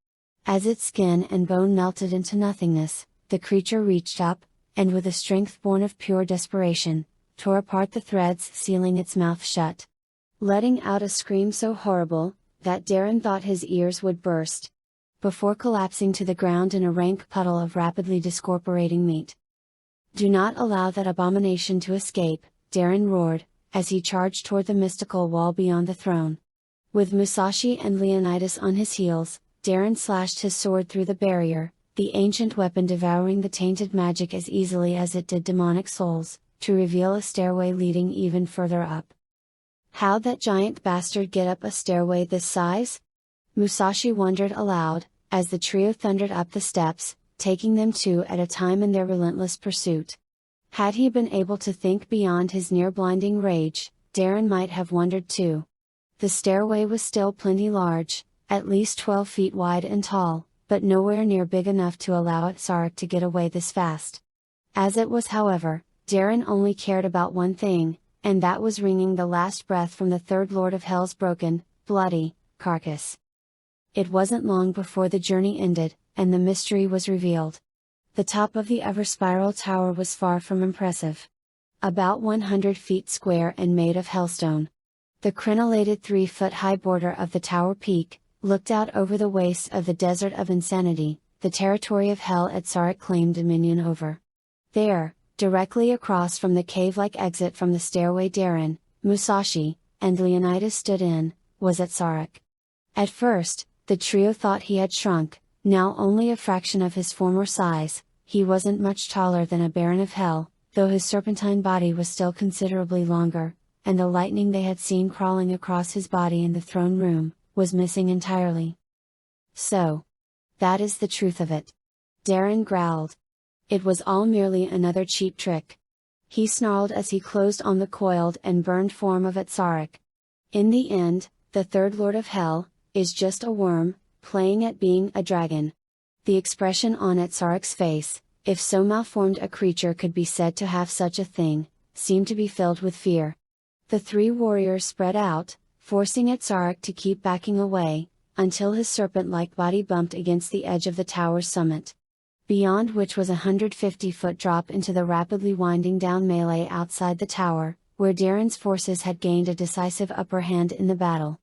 As its skin and bone melted into nothingness, the creature reached up, and with a strength born of pure desperation, tore apart the threads sealing its mouth shut. Letting out a scream so horrible, that Darren thought his ears would burst. Before collapsing to the ground in a rank puddle of rapidly discorporating meat. "Do not allow that abomination to escape," Darren roared, as he charged toward the mystical wall beyond the throne. With Musashi and Leonidas on his heels, Darren slashed his sword through the barrier, the ancient weapon devouring the tainted magic as easily as it did demonic souls, to reveal a stairway leading even further up. How'd that giant bastard get up a stairway this size? Musashi wondered aloud, as the trio thundered up the steps, taking them two at a time in their relentless pursuit. Had he been able to think beyond his near-blinding rage, Darren might have wondered too. The stairway was still plenty large, at least 12 feet wide and tall, but nowhere near big enough to allow Equestria to get away this fast. As it was, however, Darren only cared about one thing, and that was wringing the last breath from the third Lord of Hell's broken, bloody, carcass. It wasn't long before the journey ended, and the mystery was revealed. The top of the ever-spiral tower was far from impressive. About 100 feet square and made of hellstone. The crenellated 3-foot-high border of the tower peak, looked out over the wastes of the Desert of Insanity, the territory of Hell Equestria claimed dominion over. There, directly across from the cave-like exit from the stairway Darren, Musashi, and Leonidas stood in, was Equestria. At first, the trio thought he had shrunk, now only a fraction of his former size. He wasn't much taller than a Baron of Hell, though his serpentine body was still considerably longer, and the lightning they had seen crawling across his body in the throne room, was missing entirely. So, that is the truth of it. Darren growled. It was all merely another cheap trick. He snarled as he closed on the coiled and burned form of Equestria. In the end, the third Lord of Hell is just a worm, playing at being a dragon. The expression on Equestria's face, if so malformed a creature could be said to have such a thing, seemed to be filled with fear. The three warriors spread out, forcing Equestria to keep backing away, until his serpent-like body bumped against the edge of the tower's summit. Beyond which was a 150-foot drop into the rapidly winding down melee outside the tower, where Darren's forces had gained a decisive upper hand in the battle.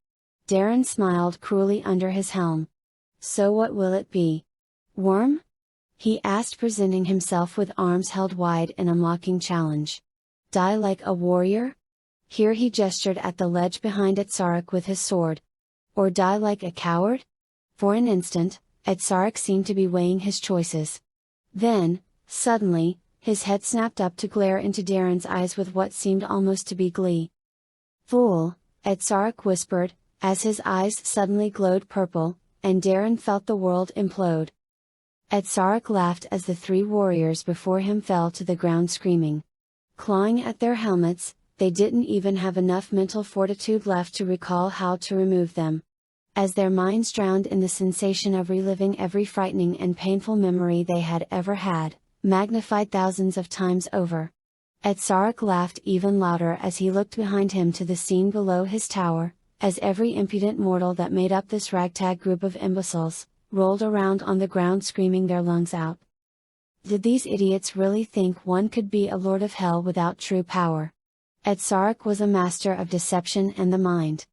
Darren smiled cruelly under his helm. So what will it be? Worm? He asked, presenting himself with arms held wide in a mocking challenge. Die like a warrior? Here he gestured at the ledge behind Equestria with his sword. Or die like a coward? For an instant, Equestria seemed to be weighing his choices. Then, suddenly, his head snapped up to glare into Darren's eyes with what seemed almost to be glee. Fool, Equestria whispered, as his eyes suddenly glowed purple, and Darren felt the world implode. Equestria laughed as the three warriors before him fell to the ground screaming. Clawing at their helmets, they didn't even have enough mental fortitude left to recall how to remove them. As their minds drowned in the sensation of reliving every frightening and painful memory they had ever had, magnified thousands of times over. Equestria laughed even louder as he looked behind him to the scene below his tower, as every impudent mortal that made up this ragtag group of imbeciles, rolled around on the ground screaming their lungs out. Did these idiots really think one could be a Lord of Hell without true power? Equestria was a master of deception and the mind.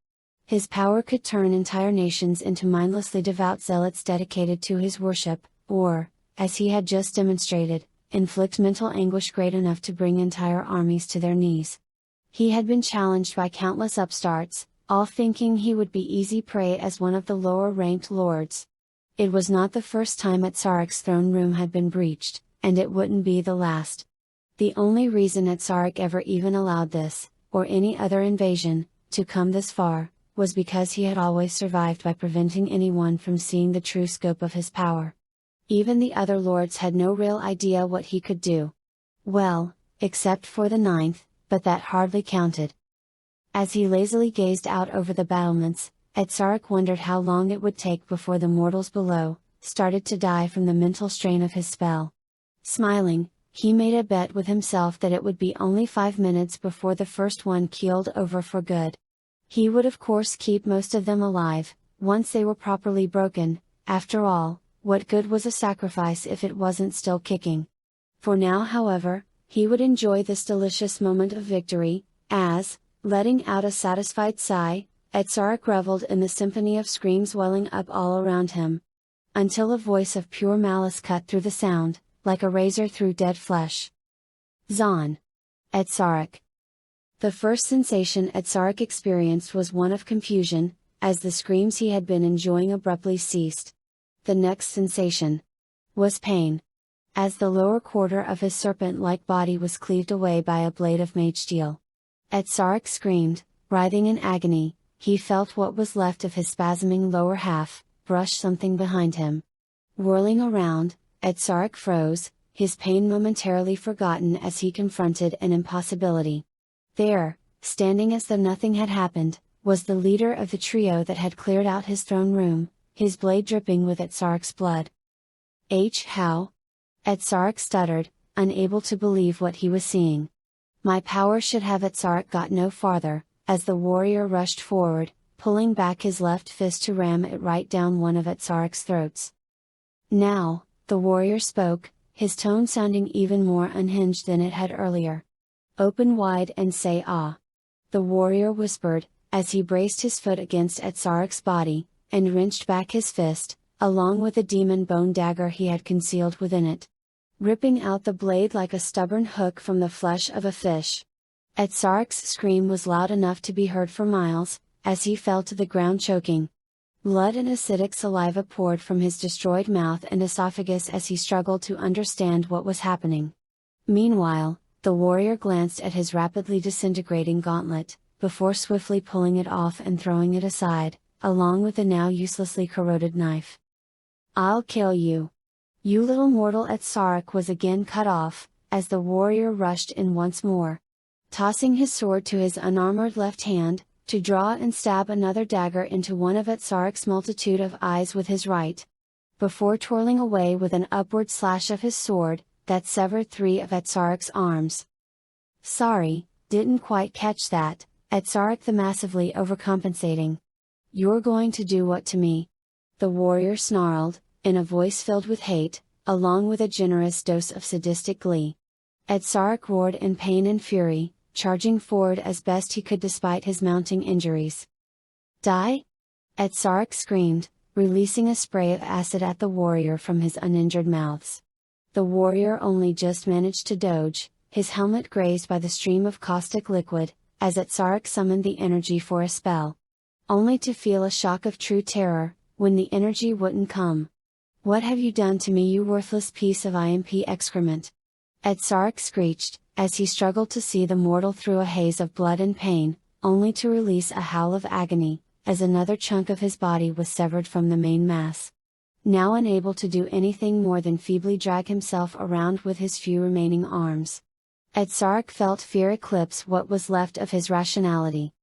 His power could turn entire nations into mindlessly devout zealots dedicated to his worship, or, as he had just demonstrated, inflict mental anguish great enough to bring entire armies to their knees. He had been challenged by countless upstarts, all thinking he would be easy prey as one of the lower-ranked lords. It was not the first time Equestria's throne room had been breached, and it wouldn't be the last. The only reason Equestria ever even allowed this, or any other invasion, to come this far, was because he had always survived by preventing anyone from seeing the true scope of his power. Even the other lords had no real idea what he could do. Well, except for the ninth, but that hardly counted. As he lazily gazed out over the battlements, Equestria wondered how long it would take before the mortals below started to die from the mental strain of his spell. Smiling, he made a bet with himself that it would be only 5 minutes before the first one keeled over for good. He would of course keep most of them alive, once they were properly broken. After all, what good was a sacrifice if it wasn't still kicking? For now, however, he would enjoy this delicious moment of victory, as, letting out a satisfied sigh, Equestria reveled in the symphony of screams welling up all around him. Until a voice of pure malice cut through the sound, like a razor through dead flesh. Zon. Equestria. The first sensation Equestria experienced was one of confusion, as the screams he had been enjoying abruptly ceased. The next sensation was pain. As the lower quarter of his serpent-like body was cleaved away by a blade of mage steel. Equestria screamed, writhing in agony. He felt what was left of his spasming lower half brush something behind him. Whirling around, Equestria froze, his pain momentarily forgotten as he confronted an impossibility. There, standing as though nothing had happened, was the leader of the trio that had cleared out his throne room, his blade dripping with Etsark's blood. How? Etsark stuttered, unable to believe what he was seeing. My power should have. Etsark got no farther, as the warrior rushed forward, pulling back his left fist to ram it right down one of Etsark's throats. Now, the warrior spoke, his tone sounding even more unhinged than it had earlier. Open wide and say ah. The warrior whispered, as he braced his foot against Etsark's body, and wrenched back his fist, along with the demon bone dagger he had concealed within it, ripping out the blade like a stubborn hook from the flesh of a fish. Etsark's scream was loud enough to be heard for miles, as he fell to the ground choking. Blood and acidic saliva poured from his destroyed mouth and esophagus as he struggled to understand what was happening. Meanwhile, the warrior glanced at his rapidly disintegrating gauntlet, before swiftly pulling it off and throwing it aside, along with the now uselessly corroded knife. I'll kill you! You little mortal! Etsark was again cut off, as the warrior rushed in once more. Tossing his sword to his unarmored left hand, to draw and stab another dagger into one of Etsark's multitude of eyes with his right. Before twirling away with an upward slash of his sword, that severed 3 of Etsark's arms. Sorry, didn't quite catch that, Etsark the massively overcompensating. You're going to do what to me? The warrior snarled, in a voice filled with hate, along with a generous dose of sadistic glee. Etsark roared in pain and fury, charging forward as best he could despite his mounting injuries. Die? Etsark screamed, releasing a spray of acid at the warrior from his uninjured mouths. The warrior only just managed to dodge, his helmet grazed by the stream of caustic liquid, as Etsark summoned the energy for a spell. Only to feel a shock of true terror, when the energy wouldn't come. What have you done to me, you worthless piece of imp excrement? Etsark screeched, as he struggled to see the mortal through a haze of blood and pain, only to release a howl of agony, as another chunk of his body was severed from the main mass. Now unable to do anything more than feebly drag himself around with his few remaining arms. Etsark felt fear eclipse what was left of his rationality.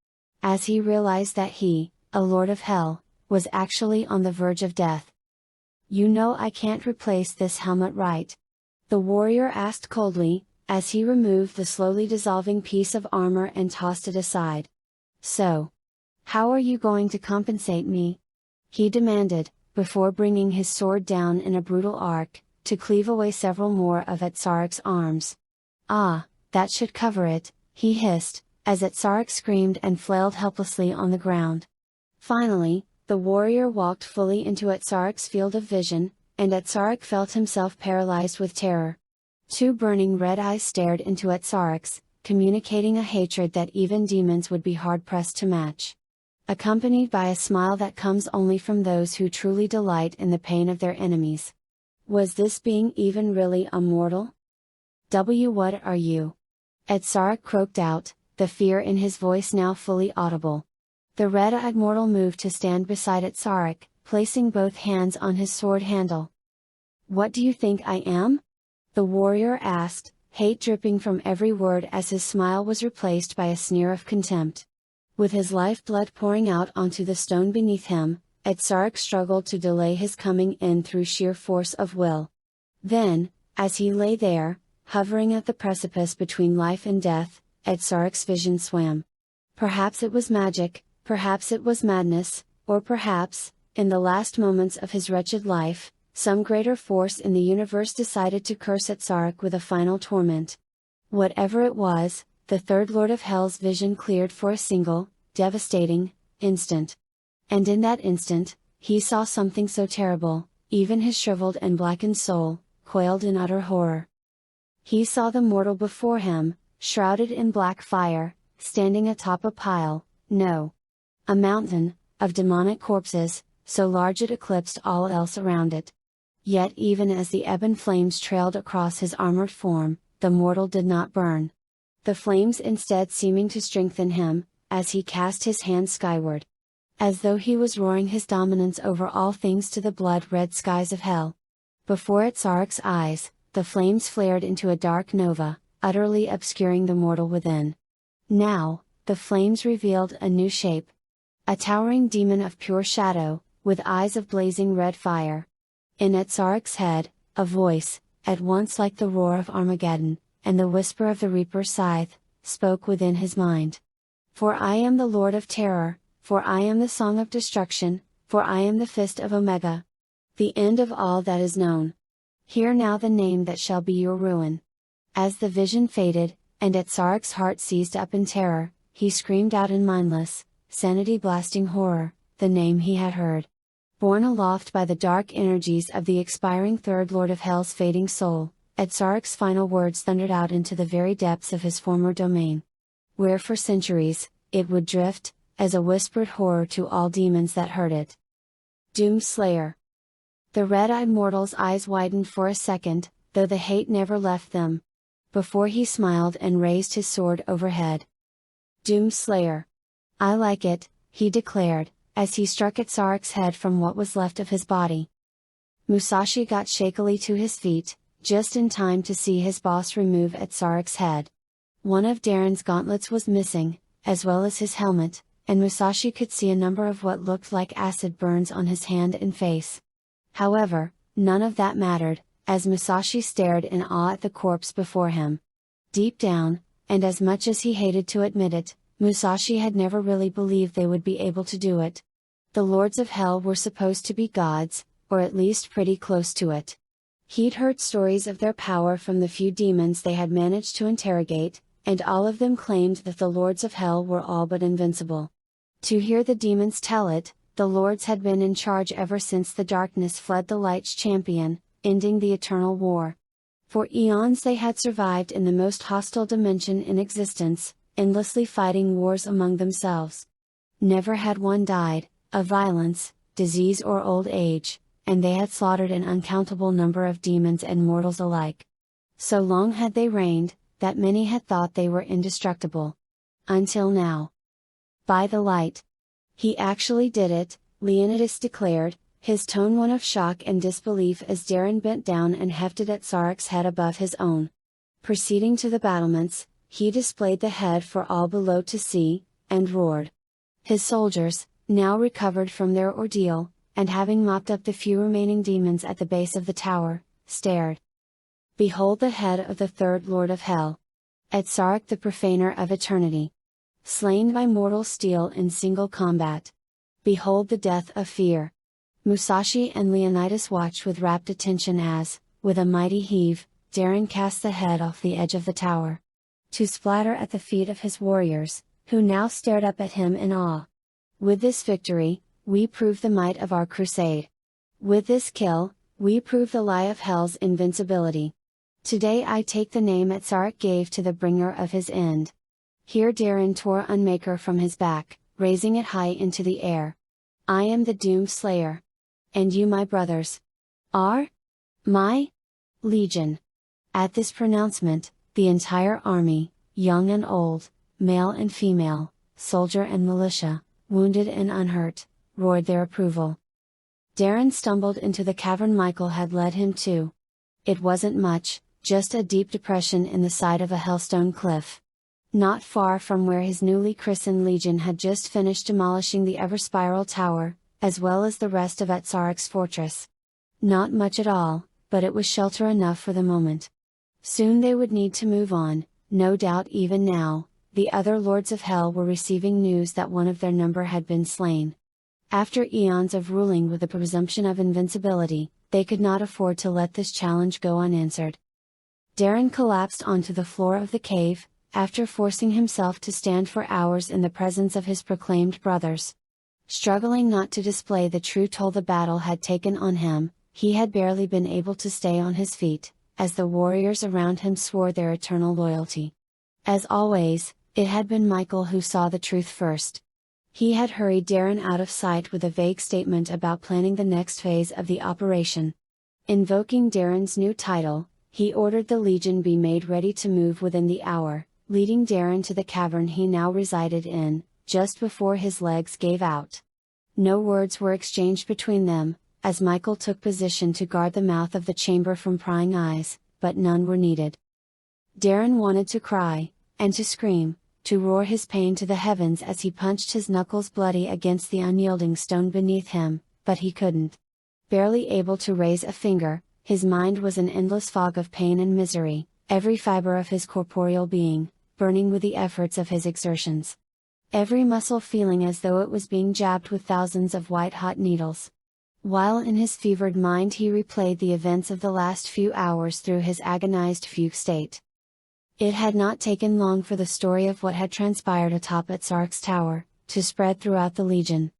As he realized that he, a lord of hell, was actually on the verge of death. You know I can't replace this helmet, right? The warrior asked coldly, as he removed the slowly dissolving piece of armor and tossed it aside. So, how are you going to compensate me? He demanded, before bringing his sword down in a brutal arc, to cleave away several more of Etsark's arms. Ah, that should cover it, he hissed, as Etsark screamed and flailed helplessly on the ground. Finally, the warrior walked fully into Etsark's field of vision, and Etsark felt himself paralyzed with terror. 2 burning red eyes stared into Etsark's, communicating a hatred that even demons would be hard-pressed to match. Accompanied by a smile that comes only from those who truly delight in the pain of their enemies. Was this being even really a mortal? What are you? Etsark croaked out, the fear in his voice now fully audible. The red-eyed mortal moved to stand beside Etsark, placing both hands on his sword handle. What do you think I am? The warrior asked, hate dripping from every word as his smile was replaced by a sneer of contempt. With his lifeblood pouring out onto the stone beneath him, Etsark struggled to delay his coming in through sheer force of will. Then, as he lay there, hovering at the precipice between life and death, Etsark's vision swam. Perhaps it was magic, perhaps it was madness, or perhaps, in the last moments of his wretched life, some greater force in the universe decided to curse Etsark with a final torment. Whatever it was, the third Lord of Hell's vision cleared for a single, devastating, instant. And in that instant, he saw something so terrible, even his shriveled and blackened soul, coiled in utter horror. He saw the mortal before him, shrouded in black fire, standing atop a pile, no, a mountain, of demonic corpses, so large it eclipsed all else around it. Yet even as the ebon flames trailed across his armored form, the mortal did not burn. The flames instead seeming to strengthen him, as he cast his hands skyward. As though he was roaring his dominance over all things to the blood-red skies of hell. Before Etsark's eyes, the flames flared into a dark nova, utterly obscuring the mortal within. Now, the flames revealed a new shape. A towering demon of pure shadow, with eyes of blazing red fire. In Etzaric's head, a voice, at once like the roar of Armageddon, and the whisper of the Reaper's scythe, spoke within his mind. For I am the Lord of Terror, for I am the Song of Destruction, for I am the Fist of Omega. The end of all that is known. Hear now the name that shall be your ruin. As the vision faded, and Etzaric's heart seized up in terror, he screamed out in mindless, sanity-blasting horror, the name he had heard. Borne aloft by the dark energies of the expiring Third Lord of Hell's fading soul, Etzaric's final words thundered out into the very depths of his former domain. Where for centuries, it would drift, as a whispered horror to all demons that heard it. Doomslayer. The red-eyed mortal's eyes widened for a second, though the hate never left them. Before he smiled and raised his sword overhead. Doomslayer. I like it, he declared, as he struck Etzaric's head from what was left of his body. Musashi got shakily to his feet, just in time to see his boss remove Etzaric's head. One of Darren's gauntlets was missing, as well as his helmet, and Musashi could see a number of what looked like acid burns on his hand and face. However, none of that mattered, as Musashi stared in awe at the corpse before him. Deep down, and as much as he hated to admit it, Musashi had never really believed they would be able to do it. The Lords of Hell were supposed to be gods, or at least pretty close to it. He'd heard stories of their power from the few demons they had managed to interrogate, and all of them claimed that the Lords of Hell were all but invincible. To hear the demons tell it, the Lords had been in charge ever since the darkness fled the Light's champion, ending the eternal war. For eons they had survived in the most hostile dimension in existence, endlessly fighting wars among themselves. Never had one died, of violence, disease or old age, and they had slaughtered an uncountable number of demons and mortals alike. So long had they reigned, that many had thought they were indestructible. Until now. By the light. He actually did it, Leonidas declared, his tone one of shock and disbelief as Darren bent down and hefted Etzaric's head above his own. Proceeding to the battlements, he displayed the head for all below to see, and roared. His soldiers, now recovered from their ordeal, and having mopped up the few remaining demons at the base of the tower, stared. Behold the head of the Third Lord of Hell! Etzaric the Profaner of Eternity! Slain by mortal steel in single combat! Behold the death of fear! Musashi and Leonidas watched with rapt attention as, with a mighty heave, Darren cast the head off the edge of the tower. To splatter at the feet of his warriors, who now stared up at him in awe. With this victory, we prove the might of our crusade. With this kill, we prove the lie of Hell's invincibility. Today I take the name Etzaric gave to the bringer of his end. Here Darren tore Unmaker from his back, raising it high into the air. I am the Doom Slayer. And you, my brothers, are my legion. At this pronouncement, the entire army, young and old, male and female, soldier and militia, wounded and unhurt, roared their approval. Darren stumbled into the cavern Michael had led him to. It wasn't much, just a deep depression in the side of a hellstone cliff. Not far from where his newly christened legion had just finished demolishing the ever-spiral tower, as well as the rest of Etzaric's fortress. Not much at all, but it was shelter enough for the moment. Soon they would need to move on, no doubt even now, the other Lords of Hell were receiving news that one of their number had been slain. After eons of ruling with the presumption of invincibility, they could not afford to let this challenge go unanswered. Darren collapsed onto the floor of the cave, after forcing himself to stand for hours in the presence of his proclaimed brothers. Struggling not to display the true toll the battle had taken on him, he had barely been able to stay on his feet, as the warriors around him swore their eternal loyalty. As always, it had been Michael who saw the truth first. He had hurried Darren out of sight with a vague statement about planning the next phase of the operation. Invoking Darren's new title, he ordered the Legion be made ready to move within the hour, leading Darren to the cavern he now resided in, just before his legs gave out. No words were exchanged between them, as Michael took position to guard the mouth of the chamber from prying eyes, but none were needed. Darren wanted to cry, and to scream, to roar his pain to the heavens as he punched his knuckles bloody against the unyielding stone beneath him, but he couldn't. Barely able to raise a finger, his mind was an endless fog of pain and misery, every fiber of his corporeal being, burning with the efforts of his exertions. Every muscle feeling as though it was being jabbed with thousands of white-hot needles. While in his fevered mind he replayed the events of the last few hours through his agonized fugue state. It had not taken long for the story of what had transpired atop Equestria's tower, to spread throughout the Legion.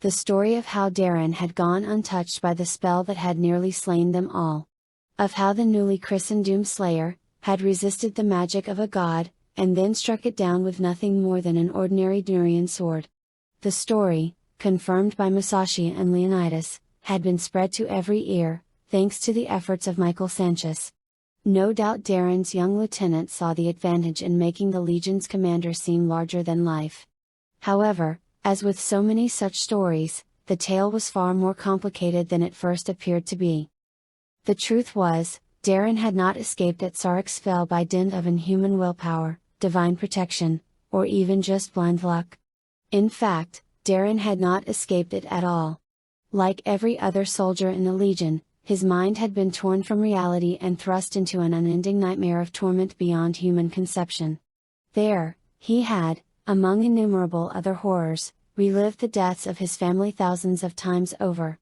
The story of how Darren had gone untouched by the spell that had nearly slain them all. Of how the newly christened Doomslayer had resisted the magic of a god, and then struck it down with nothing more than an ordinary Durian sword. The story, confirmed by Musashi and Leonidas, had been spread to every ear, thanks to the efforts of Michael Sanchez. No doubt Darren's young lieutenant saw the advantage in making the Legion's commander seem larger than life. However, as with so many such stories, the tale was far more complicated than it first appeared to be. The truth was, Darren had not escaped Equestria's fell by dint of inhuman willpower, divine protection, or even just blind luck. In fact, Darren had not escaped it at all. Like every other soldier in the Legion, his mind had been torn from reality and thrust into an unending nightmare of torment beyond human conception. There, he had, among innumerable other horrors, relived the deaths of his family thousands of times over.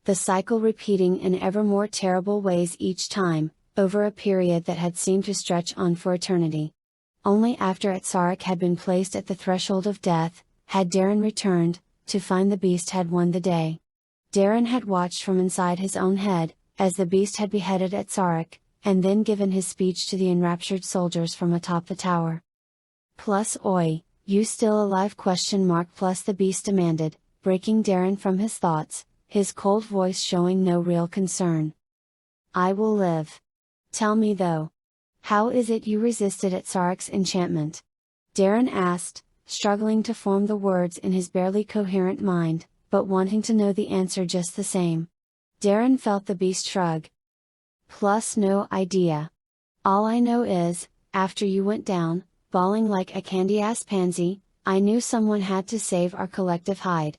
The cycle repeating in ever more terrible ways each time, over a period that had seemed to stretch on for eternity. Only after Equestria had been placed at the threshold of death, had Darren returned, to find the beast had won the day. Darren had watched from inside his own head, as the beast had beheaded Equestria, and then given his speech to the enraptured soldiers from atop the tower. Plus oi, you still alive ? Plus the beast demanded, breaking Darren from his thoughts, his cold voice showing no real concern. I will live. Tell me though. How is it you resisted Equestria's enchantment? Darren asked, struggling to form the words in his barely coherent mind, but wanting to know the answer just the same. Darren felt the beast shrug. Plus no idea. All I know is, after you went down, bawling like a candy-ass pansy, I knew someone had to save our collective hide.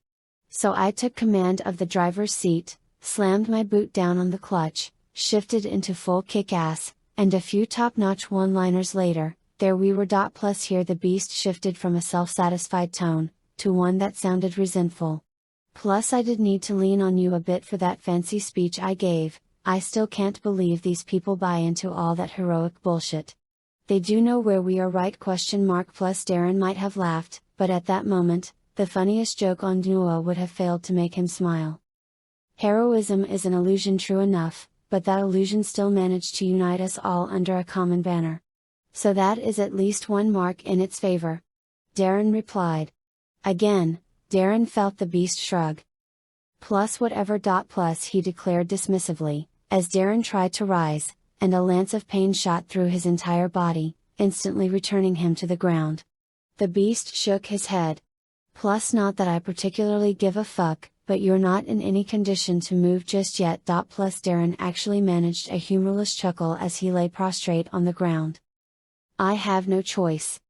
So I took command of the driver's seat, slammed my boot down on the clutch, shifted into full kick-ass, and a few top-notch one-liners later, there we were. Plus here the beast shifted from a self-satisfied tone, to one that sounded resentful. Plus I did need to lean on you a bit for that fancy speech I gave. I still can't believe these people buy into all that heroic bullshit. They do know where we are, right? Plus Darren might have laughed, but at that moment, the funniest joke on Nua would have failed to make him smile. Heroism is an illusion, true enough, but that illusion still managed to unite us all under a common banner. So that is at least one mark in its favor. Darren replied. Again, Darren felt the beast shrug. Plus whatever. Plus he declared dismissively, as Darren tried to rise, and a lance of pain shot through his entire body, instantly returning him to the ground. The beast shook his head. Plus not that I particularly give a fuck, but you're not in any condition to move just yet. Plus Darren actually managed a humorless chuckle as he lay prostrate on the ground. I have no choice.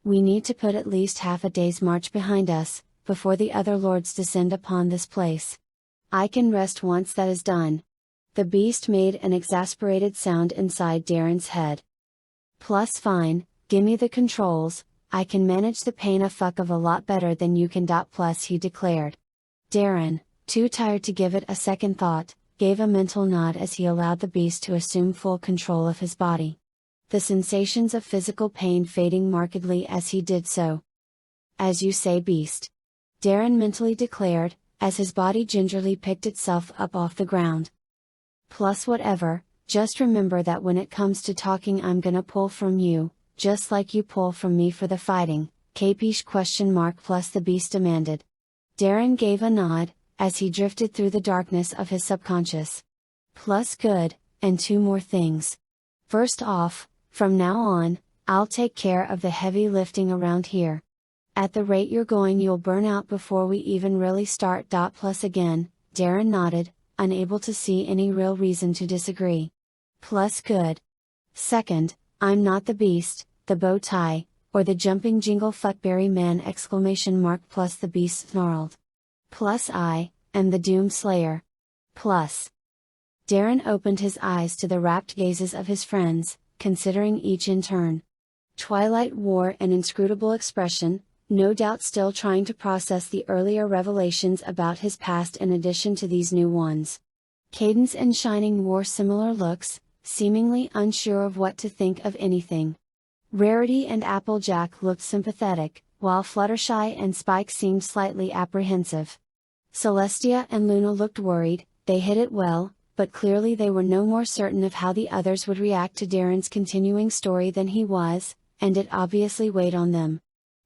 We need to put at least half a day's march behind us, before the other lords descend upon this place. I can rest once that is done. The beast made an exasperated sound inside Darren's head. Plus fine, gimme the controls, I can manage the pain a fuck of a lot better than you can. Plus he declared. Darren, too tired to give it a second thought, gave a mental nod as he allowed the beast to assume full control of his body. The sensations of physical pain fading markedly as he did so. As you say, beast. Darren mentally declared, as his body gingerly picked itself up off the ground. Plus whatever, just remember that when it comes to talking I'm gonna pull from you, just like you pull from me for the fighting, capiche? Plus the beast demanded. Darren gave a nod, as he drifted through the darkness of his subconscious. Plus good, and two more things. First off, from now on, I'll take care of the heavy lifting around here. At the rate you're going you'll burn out before we even really start. Plus again, Darren nodded, unable to see any real reason to disagree. Plus good. Second, I'm not the beast, the bow tie, or the jumping jingle fuckberry man plus the beast snarled. Plus I am the Doom Slayer. Plus. Darren opened his eyes to the rapt gazes of his friends, considering each in turn. Twilight wore an inscrutable expression, no doubt still trying to process the earlier revelations about his past in addition to these new ones. Cadence and Shining wore similar looks, seemingly unsure of what to think of anything. Rarity and Applejack looked sympathetic, while Fluttershy and Spike seemed slightly apprehensive. Celestia and Luna looked worried. They hid it well, but clearly they were no more certain of how the others would react to Darren's continuing story than he was, and it obviously weighed on them.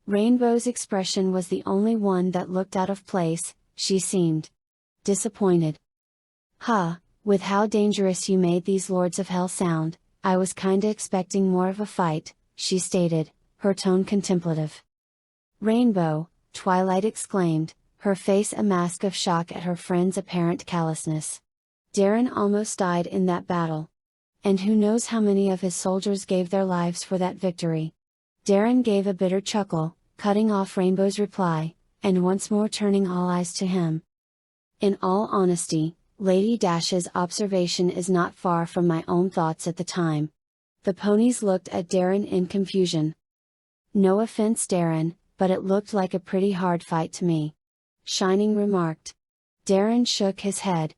Rainbow's expression was the only one that looked out of place. She seemed disappointed. With how dangerous you made these Lords of Hell sound, I was kinda expecting more of a fight, she stated, her tone contemplative. Rainbow, Twilight exclaimed, her face a mask of shock at her friend's apparent callousness. Darren almost died in that battle. And who knows how many of his soldiers gave their lives for that victory. Darren gave a bitter chuckle, cutting off Rainbow's reply, and once more turning all eyes to him. In all honesty, Lady Dash's observation is not far from my own thoughts at the time. The ponies looked at Darren in confusion. No offense, Darren, but it looked like a pretty hard fight to me. Shining remarked. Darren shook his head.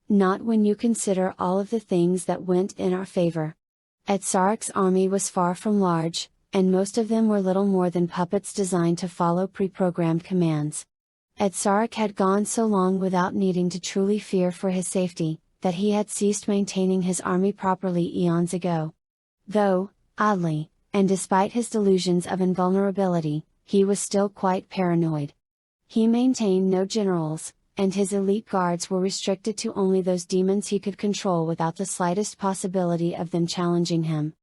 Not when you consider all of the things that went in our favor. Equestria's army was far from large, and most of them were little more than puppets designed to follow pre-programmed commands. Equestria had gone so long without needing to truly fear for his safety, that he had ceased maintaining his army properly eons ago. Though, oddly, and despite his delusions of invulnerability, he was still quite paranoid. He maintained no generals, and his elite guards were restricted to only those demons he could control without the slightest possibility of them challenging him.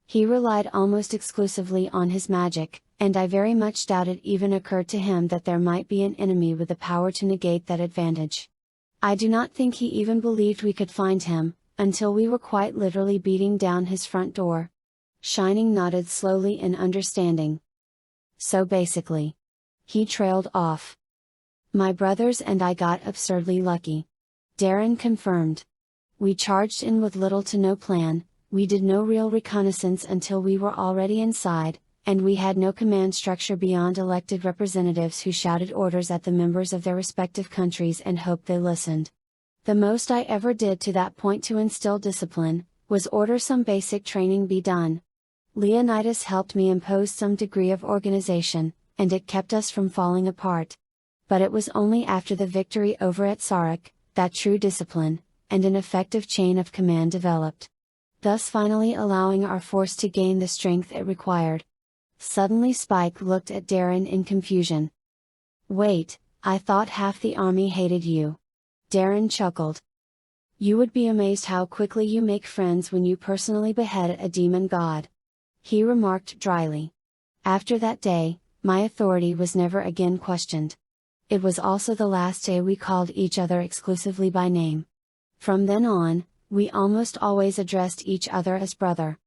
He relied almost exclusively on his magic, and I very much doubt it even occurred to him that there might be an enemy with the power to negate that advantage. I do not think he even believed we could find him, until we were quite literally beating down his front door. Shining nodded slowly in understanding. So basically. He trailed off. My brothers and I got absurdly lucky. Darren confirmed. We charged in with little to no plan, we did no real reconnaissance until we were already inside, and we had no command structure beyond elected representatives who shouted orders at the members of their respective countries and hoped they listened. The most I ever did to that point to instill discipline, was order some basic training be done. Leonidas helped me impose some degree of organization, and it kept us from falling apart. But it was only after the victory over Equestria, that true discipline, and an effective chain of command developed. Thus finally allowing our force to gain the strength it required. Suddenly Spike looked at Darren in confusion. Wait, I thought half the army hated you. Darren chuckled. You would be amazed how quickly you make friends when you personally behead a demon god. He remarked dryly. After that day, my authority was never again questioned. It was also the last day we called each other exclusively by name. From then on, we almost always addressed each other as brother.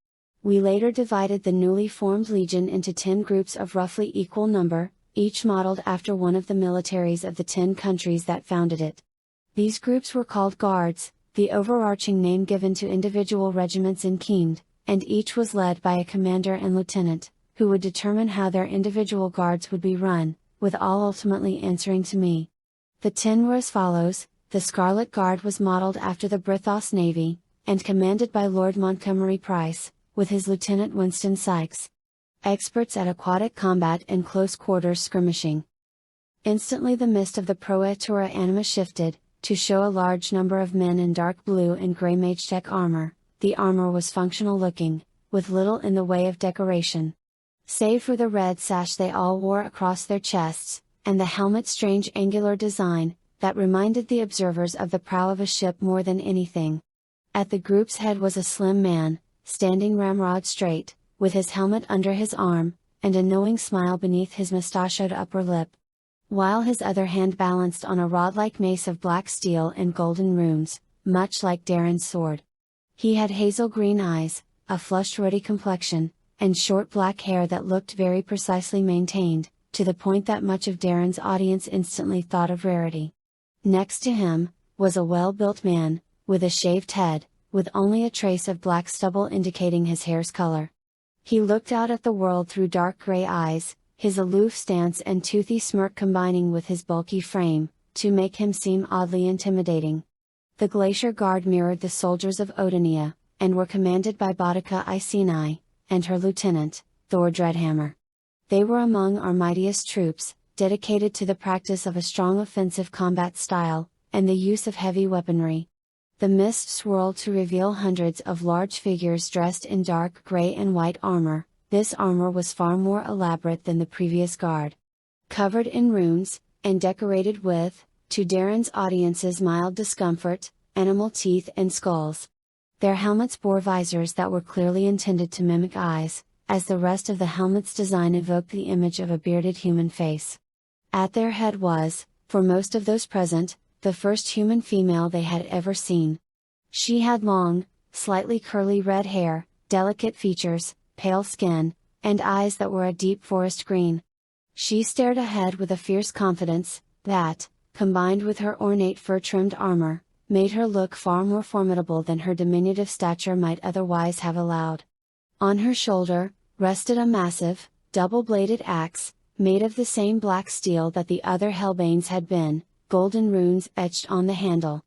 We later divided the newly formed legion into 10 groups of roughly equal number, each modeled after one of the militaries of the 10 countries that founded it. These groups were called guards, the overarching name given to individual regiments in Kind, and each was led by a commander and lieutenant, who would determine how their individual guards would be run, with all ultimately answering to me. The 10 were as follows: the Scarlet Guard was modeled after the Brithos Navy, and commanded by Lord Montgomery Price, with his Lieutenant Winston Sykes. Experts at aquatic combat and close quarters skirmishing. Instantly the mist of the Proetura anima shifted, to show a large number of men in dark blue and grey mage-tech armor. The armor was functional looking, with little in the way of decoration. Save for the red sash they all wore across their chests, and the helmet's strange angular design, that reminded the observers of the prow of a ship more than anything. At the group's head was a slim man, standing ramrod straight, with his helmet under his arm, and a knowing smile beneath his mustachioed upper lip. While his other hand balanced on a rod-like mace of black steel and golden runes, much like Darren's sword. He had hazel green eyes, a flushed ruddy complexion, and short black hair that looked very precisely maintained, to the point that much of Darren's audience instantly thought of rarity. Next to him, was a well-built man, with a shaved head, with only a trace of black stubble indicating his hair's color. He looked out at the world through dark gray eyes, his aloof stance and toothy smirk combining with his bulky frame, to make him seem oddly intimidating. The Glacier Guard mirrored the soldiers of Odonia, and were commanded by Boudica Iceni, and her lieutenant, Thor Dreadhammer. They were among our mightiest troops, dedicated to the practice of a strong offensive combat style, and the use of heavy weaponry. The mist swirled to reveal hundreds of large figures dressed in dark gray and white armor. This armor was far more elaborate than the previous guard. Covered in runes, and decorated with, to Darren's audience's mild discomfort, animal teeth and skulls. Their helmets bore visors that were clearly intended to mimic eyes, as the rest of the helmet's design evoked the image of a bearded human face. At their head was, for most of those present, the first human female they had ever seen. She had long, slightly curly red hair, delicate features, pale skin, and eyes that were a deep forest green. She stared ahead with a fierce confidence, that, combined with her ornate fur-trimmed armor, made her look far more formidable than her diminutive stature might otherwise have allowed. On her shoulder, rested a massive, double-bladed axe, made of the same black steel that the other Hellbanes had been, golden runes etched on the handle.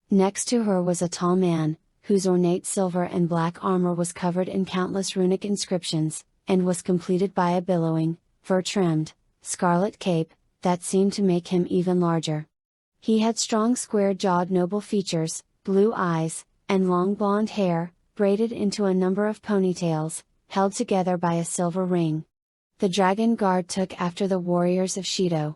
Next to her was a tall man, whose ornate silver and black armor was covered in countless runic inscriptions, and was completed by a billowing, fur-trimmed, scarlet cape, that seemed to make him even larger. He had strong square-jawed noble features, blue eyes, and long blonde hair, braided into a number of ponytails, held together by a silver ring. The Dragon Guard took after the warriors of Shido.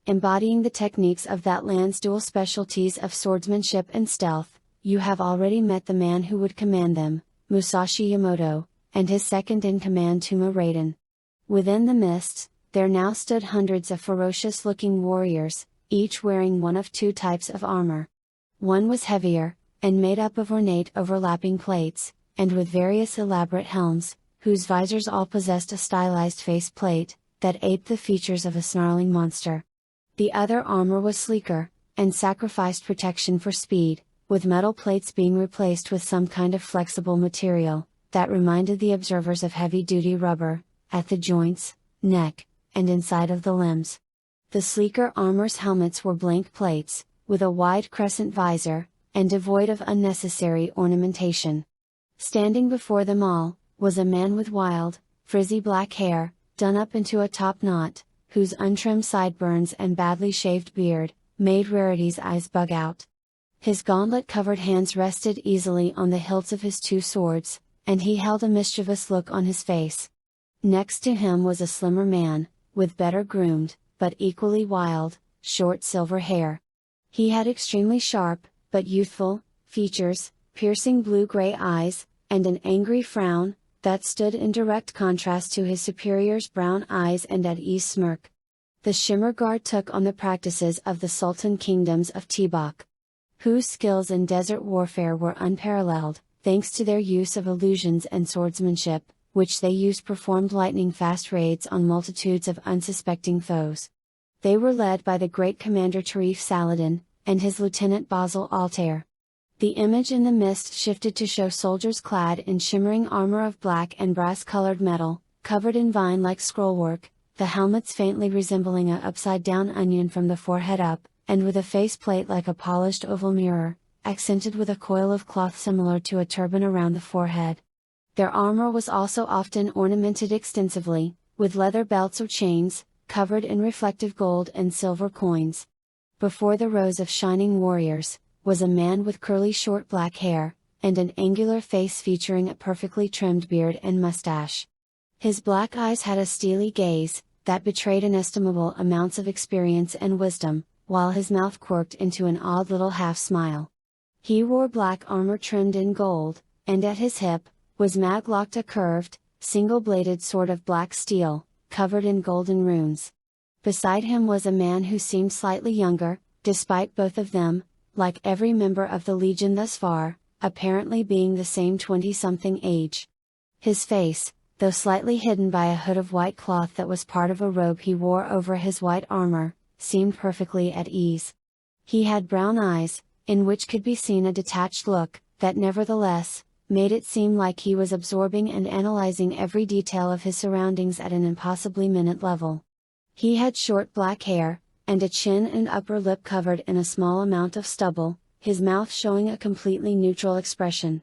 Embodying the techniques of that land's dual specialties of swordsmanship and stealth, you have already met the man who would command them, Musashi Yamoto, and his second-in-command Tuma Raiden. Within the mists, there now stood hundreds of ferocious-looking warriors, each wearing one of two types of armor. One was heavier, and made up of ornate overlapping plates, and with various elaborate helms, whose visors all possessed a stylized faceplate, that aped the features of a snarling monster. The other armor was sleeker, and sacrificed protection for speed, with metal plates being replaced with some kind of flexible material, that reminded the observers of heavy-duty rubber, at the joints, neck, and inside of the limbs. The sleeker armor's helmets were blank plates, with a wide crescent visor, and devoid of unnecessary ornamentation. Standing before them all, was a man with wild, frizzy black hair, done up into a top knot, whose untrimmed sideburns and badly shaved beard, made Rarity's eyes bug out. His gauntlet-covered hands rested easily on the hilts of his two swords, and he held a mischievous look on his face. Next to him was a slimmer man, with better groomed, but equally wild, short silver hair. He had extremely sharp, but youthful, features, piercing blue-gray eyes, and an angry frown, that stood in direct contrast to his superior's brown eyes and at-ease smirk. The Shimmer Guard took on the practices of the Sultan kingdoms of Tibok, whose skills in desert warfare were unparalleled, thanks to their use of illusions and swordsmanship, which they used performed lightning-fast raids on multitudes of unsuspecting foes. They were led by the great commander Tarif Saladin, and his lieutenant Basil Altair. The image in the mist shifted to show soldiers clad in shimmering armor of black and brass-colored metal, covered in vine-like scrollwork, the helmets faintly resembling a upside-down onion from the forehead up, and with a faceplate like a polished oval mirror, accented with a coil of cloth similar to a turban around the forehead. Their armor was also often ornamented extensively, with leather belts or chains, covered in reflective gold and silver coins. Before the rows of shining warriors, was a man with curly short black hair, and an angular face featuring a perfectly trimmed beard and mustache. His black eyes had a steely gaze, that betrayed inestimable amounts of experience and wisdom, while his mouth quirked into an odd little half-smile. He wore black armor trimmed in gold, and at his hip, was maglocked a curved, single-bladed sword of black steel, covered in golden runes. Beside him was a man who seemed slightly younger, despite both of them, like every member of the Legion thus far, apparently being the same 20-something age. His face, though slightly hidden by a hood of white cloth that was part of a robe he wore over his white armor, seemed perfectly at ease. He had brown eyes, in which could be seen a detached look, that nevertheless, made it seem like he was absorbing and analyzing every detail of his surroundings at an impossibly minute level. He had short black hair, and a chin and upper lip covered in a small amount of stubble, his mouth showing a completely neutral expression.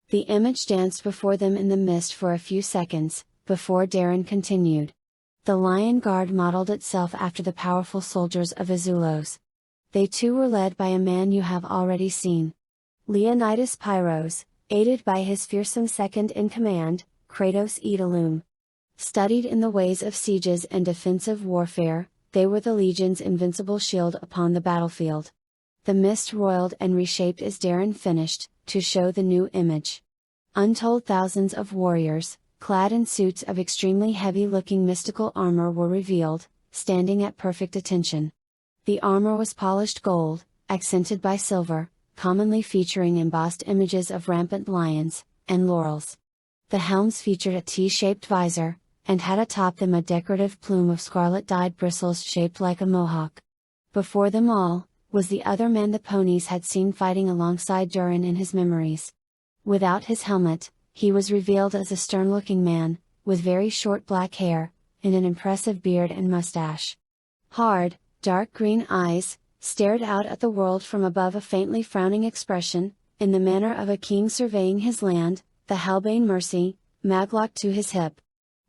The image danced before them in the mist for a few seconds, before Darren continued. The Lion Guard modeled itself after the powerful soldiers of Azulos. They too were led by a man you have already seen. Leonidas Pyros, aided by his fearsome second-in-command, Kratos Edalum. Studied in the ways of sieges and defensive warfare, they were the Legion's invincible shield upon the battlefield. The mist roiled and reshaped as Darren finished, to show the new image. Untold thousands of warriors, clad in suits of extremely heavy-looking mystical armor were revealed, standing at perfect attention. The armor was polished gold, accented by silver, commonly featuring embossed images of rampant lions, and laurels. The helms featured a T-shaped visor, and had atop them a decorative plume of scarlet-dyed bristles shaped like a mohawk. Before them all, was the other man the ponies had seen fighting alongside Durin in his memories. Without his helmet, he was revealed as a stern-looking man, with very short black hair, and an impressive beard and mustache. Hard, dark green eyes, stared out at the world from above a faintly frowning expression, in the manner of a king surveying his land, the Halbane Mercy, maglock to his hip.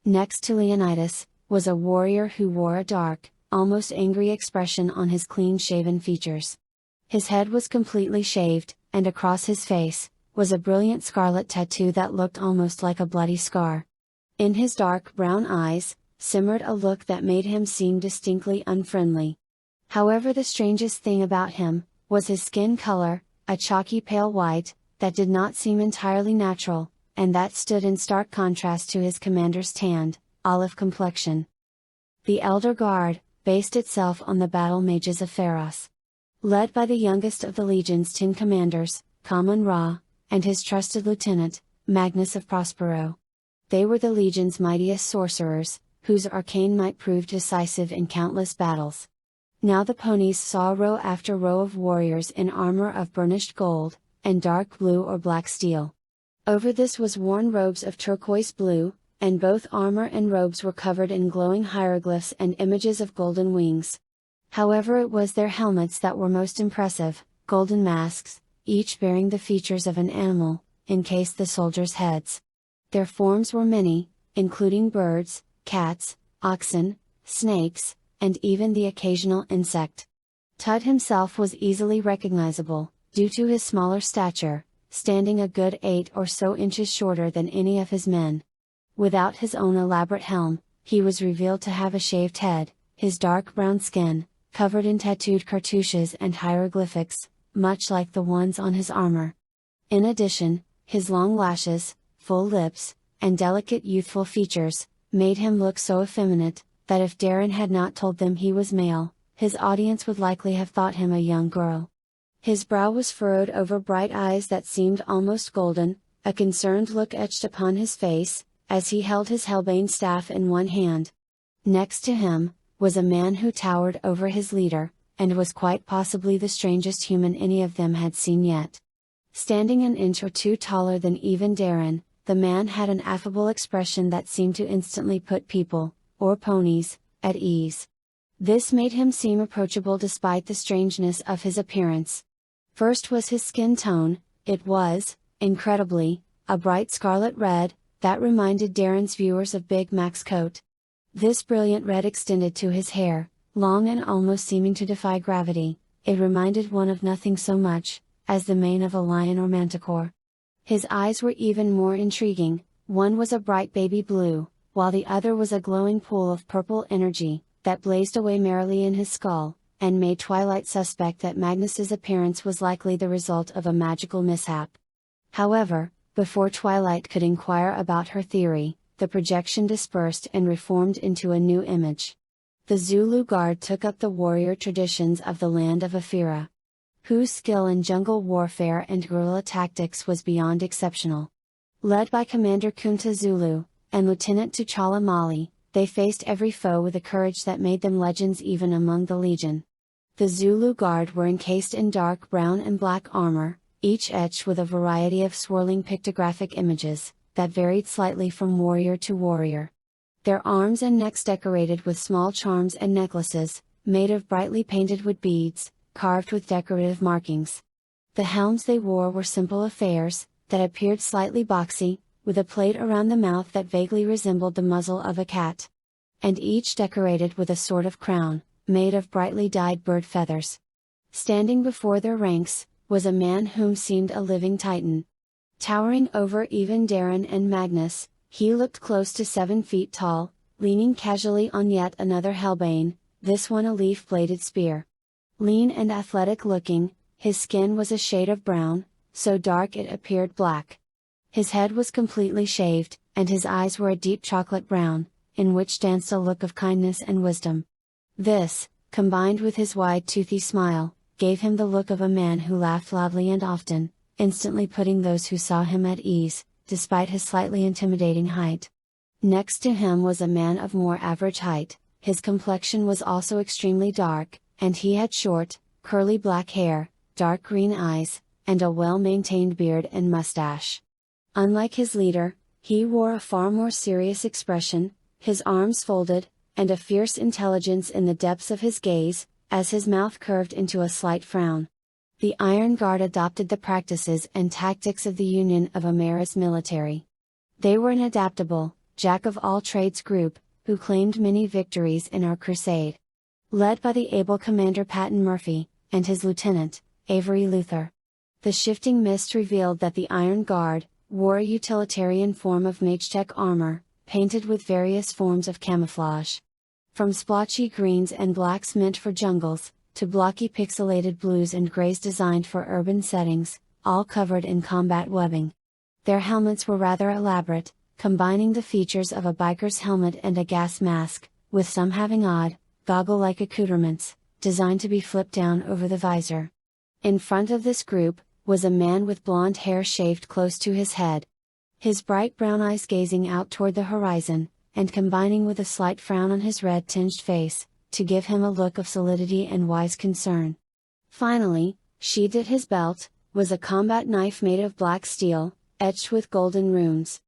Next to Leonidas, was a warrior who wore a dark, almost angry expression on his clean-shaven features. His head was completely shaved, and across his face, was a brilliant scarlet tattoo that looked almost like a bloody scar. In his dark brown eyes, simmered a look that made him seem distinctly unfriendly. However, the strangest thing about him, was his skin color, a chalky pale white, that did not seem entirely natural, and that stood in stark contrast to his commander's tanned, olive complexion. The Elder Guard, based itself on the battle mages of Pharos. Led by the youngest of the Legion's 10 commanders, Kamun-Ra, and his trusted lieutenant, Magnus of Prospero. They were the Legion's mightiest sorcerers, whose arcane might prove decisive in countless battles. Now the ponies saw row after row of warriors in armor of burnished gold, and dark blue or black steel. Over this was worn robes of turquoise blue, and both armor and robes were covered in glowing hieroglyphs and images of golden wings. However, it was their helmets that were most impressive, golden masks, each bearing the features of an animal, encased the soldiers' heads. Their forms were many, including birds, cats, oxen, snakes, and even the occasional insect. Tut himself was easily recognizable, due to his smaller stature, standing a good 8 or so inches shorter than any of his men. Without his own elaborate helm, he was revealed to have a shaved head, his dark brown skin, covered in tattooed cartouches and hieroglyphics, much like the ones on his armor. In addition, his long lashes, full lips, and delicate youthful features, made him look so effeminate, that if Darren had not told them he was male, his audience would likely have thought him a young girl. His brow was furrowed over bright eyes that seemed almost golden, a concerned look etched upon his face, as he held his Hellbane staff in one hand. Next to him, was a man who towered over his leader, and was quite possibly the strangest human any of them had seen yet. Standing an inch or two taller than even Darren, the man had an affable expression that seemed to instantly put people, or ponies, at ease. This made him seem approachable despite the strangeness of his appearance. First was his skin tone. It was, incredibly, a bright scarlet red, that reminded Darren's viewers of Big Mac's coat. This brilliant red extended to his hair, long and almost seeming to defy gravity. It reminded one of nothing so much, as the mane of a lion or manticore. His eyes were even more intriguing. One was a bright baby blue, while the other was a glowing pool of purple energy, that blazed away merrily in his skull, and made Twilight suspect that Magnus's appearance was likely the result of a magical mishap. However, before Twilight could inquire about her theory, the projection dispersed and reformed into a new image. The Zulu Guard took up the warrior traditions of the land of Ephyra, whose skill in jungle warfare and guerrilla tactics was beyond exceptional. Led by Commander Kunta Zulu, and Lieutenant T'Challa Mali, they faced every foe with a courage that made them legends even among the Legion. The Zulu Guard were encased in dark brown and black armor, each etched with a variety of swirling pictographic images, that varied slightly from warrior to warrior. Their arms and necks decorated with small charms and necklaces, made of brightly painted wood beads, carved with decorative markings. The helms they wore were simple affairs, that appeared slightly boxy, with a plate around the mouth that vaguely resembled the muzzle of a cat. And each decorated with a sort of crown, made of brightly dyed bird feathers. Standing before their ranks, was a man whom seemed a living titan. Towering over even Darren and Magnus, he looked close to 7 feet tall, leaning casually on yet another hellbane, this one a leaf-bladed spear. Lean and athletic looking, his skin was a shade of brown, so dark it appeared black. His head was completely shaved, and his eyes were a deep chocolate brown, in which danced a look of kindness and wisdom. This, combined with his wide toothy smile, gave him the look of a man who laughed loudly and often, instantly putting those who saw him at ease, despite his slightly intimidating height. Next to him was a man of more average height, his complexion was also extremely dark, and he had short, curly black hair, dark green eyes, and a well-maintained beard and mustache. Unlike his leader, he wore a far more serious expression, his arms folded, and a fierce intelligence in the depths of his gaze, as his mouth curved into a slight frown. The Iron Guard adopted the practices and tactics of the Union of Amara's military. They were an adaptable, jack-of-all-trades group, who claimed many victories in our crusade. Led by the able Commander Patton Murphy, and his lieutenant, Avery Luther. The shifting mist revealed that the Iron Guard wore a utilitarian form of mage-tech armor, painted with various forms of camouflage. From splotchy greens and blacks meant for jungles, to blocky pixelated blues and grays designed for urban settings, all covered in combat webbing. Their helmets were rather elaborate, combining the features of a biker's helmet and a gas mask, with some having odd, goggle-like accoutrements, designed to be flipped down over the visor. In front of this group, was a man with blonde hair shaved close to his head. His bright brown eyes gazing out toward the horizon, and combining with a slight frown on his red-tinged face, to give him a look of solidity and wise concern. Finally, sheathed at his belt, was a combat knife made of black steel, etched with golden runes.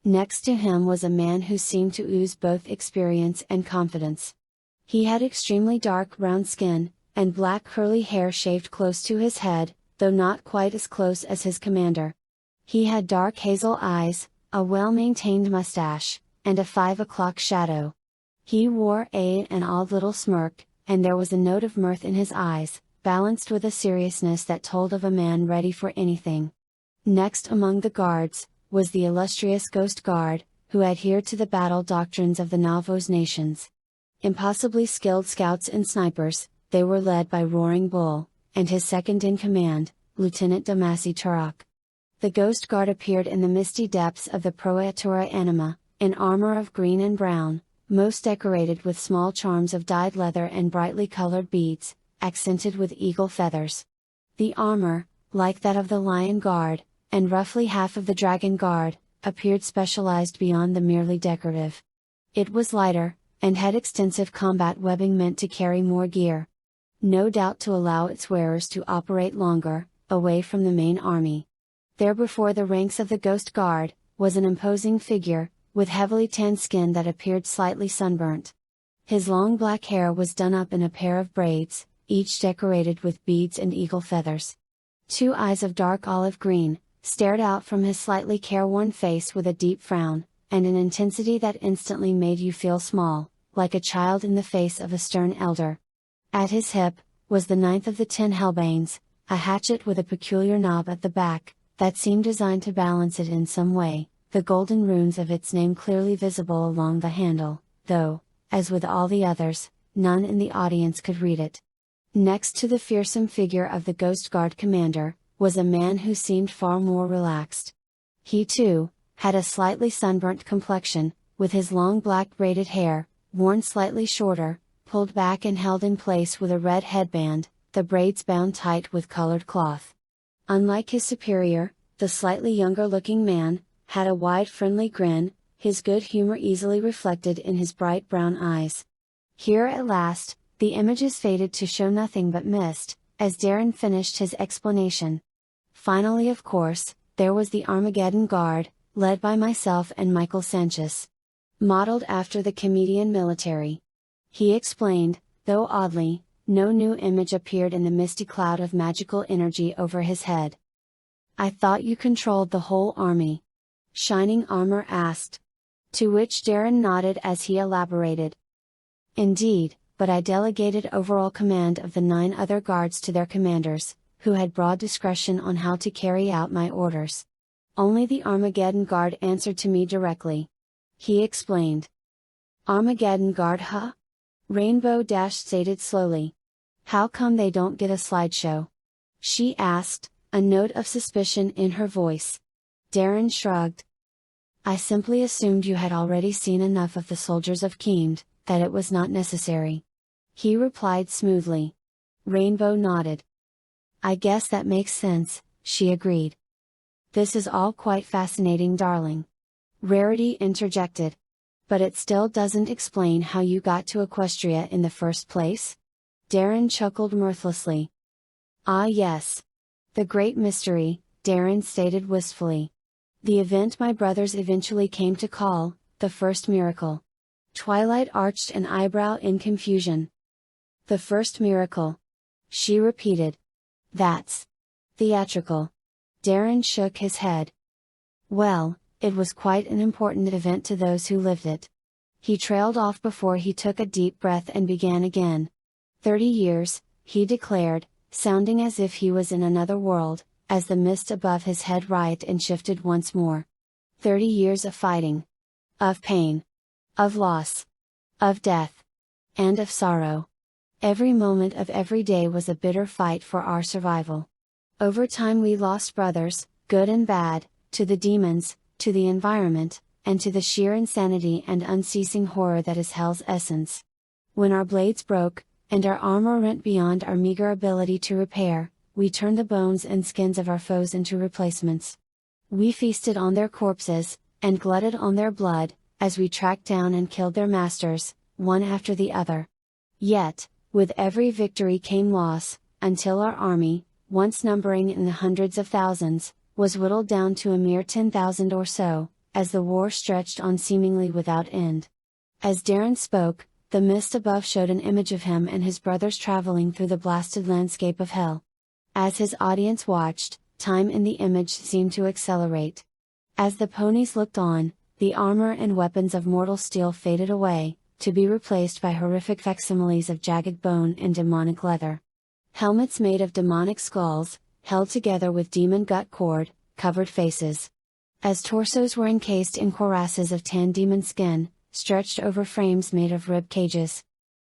Next to him was a man who seemed to ooze both experience and confidence. He had extremely dark brown skin, and black curly hair shaved close to his head, though not quite as close as his commander. He had dark hazel eyes, a well-maintained mustache, and a 5 o'clock shadow. He wore an odd little smirk, and there was a note of mirth in his eyes, balanced with a seriousness that told of a man ready for anything. Next among the guards, was the illustrious Ghost Guard, who adhered to the battle doctrines of the Navos nations. Impossibly skilled scouts and snipers, they were led by Roaring Bull, and his second-in-command, Lieutenant Damasi Turok. The Ghost Guard appeared in the misty depths of the Proatura Anima, in armor of green and brown, most decorated with small charms of dyed leather and brightly colored beads, accented with eagle feathers. The armor, like that of the Lion Guard, and roughly half of the Dragon Guard, appeared specialized beyond the merely decorative. It was lighter, and had extensive combat webbing meant to carry more gear. No doubt to allow its wearers to operate longer, away from the main army. There before the ranks of the Ghost Guard, was an imposing figure, with heavily tanned skin that appeared slightly sunburnt. His long black hair was done up in a pair of braids, each decorated with beads and eagle feathers. 2 eyes of dark olive green, stared out from his slightly careworn face with a deep frown, and an intensity that instantly made you feel small, like a child in the face of a stern elder. At his hip, was the 9th of the 10 hellbanes, a hatchet with a peculiar knob at the back, that seemed designed to balance it in some way, the golden runes of its name clearly visible along the handle, though, as with all the others, none in the audience could read it. Next to the fearsome figure of the Ghost Guard commander, was a man who seemed far more relaxed. He too, had a slightly sunburnt complexion, with his long black braided hair, worn slightly shorter, pulled back and held in place with a red headband, the braids bound tight with colored cloth. Unlike his superior, the slightly younger looking man, had a wide friendly grin, his good humor easily reflected in his bright brown eyes. Here at last, the images faded to show nothing but mist, as Darren finished his explanation. Finally, of course, there was the Armageddon Guard, led by myself and Michael Sanchez. Modeled after the comedian military. He explained, though oddly, no new image appeared in the misty cloud of magical energy over his head. "I thought you controlled the whole army?" Shining Armor asked. To which Darren nodded as he elaborated. "Indeed, but I delegated overall command of the 9 other guards to their commanders, who had broad discretion on how to carry out my orders. Only the Armageddon Guard answered to me directly." He explained. "Armageddon Guard, huh?" Rainbow Dash stated slowly. "How come they don't get a slideshow?" she asked, a note of suspicion in her voice. Darren shrugged. "I simply assumed you had already seen enough of the soldiers of Keemd, that it was not necessary," he replied smoothly. Rainbow nodded. "I guess that makes sense," she agreed. "This is all quite fascinating, darling," Rarity interjected. "But it still doesn't explain how you got to Equestria in the first place?" Darren chuckled mirthlessly. "Ah yes. The great mystery," Darren stated wistfully. "The event my brothers eventually came to call, the first miracle." Twilight arched an eyebrow in confusion. "The first miracle," she repeated. "That's theatrical." Darren shook his head. "Well, it was quite an important event to those who lived it." He trailed off before he took a deep breath and began again. 30 years, he declared, sounding as if he was in another world, as the mist above his head rioted and shifted once more. 30 years of fighting. Of pain. Of loss. Of death. And of sorrow. Every moment of every day was a bitter fight for our survival. Over time we lost brothers, good and bad, to the demons, to the environment, and to the sheer insanity and unceasing horror that is hell's essence. When our blades broke, and our armor rent beyond our meager ability to repair, we turned the bones and skins of our foes into replacements. We feasted on their corpses, and glutted on their blood, as we tracked down and killed their masters, one after the other. Yet, with every victory came loss, until our army, once numbering in the hundreds of thousands, was whittled down to a mere 10,000 or so, as the war stretched on seemingly without end. As Darren spoke, the mist above showed an image of him and his brothers traveling through the blasted landscape of hell. As his audience watched, time in the image seemed to accelerate. As the ponies looked on, the armor and weapons of mortal steel faded away, to be replaced by horrific facsimiles of jagged bone and demonic leather. Helmets made of demonic skulls, held together with demon gut cord, covered faces. As torsos were encased in cuirasses of tan demon skin, stretched over frames made of rib cages.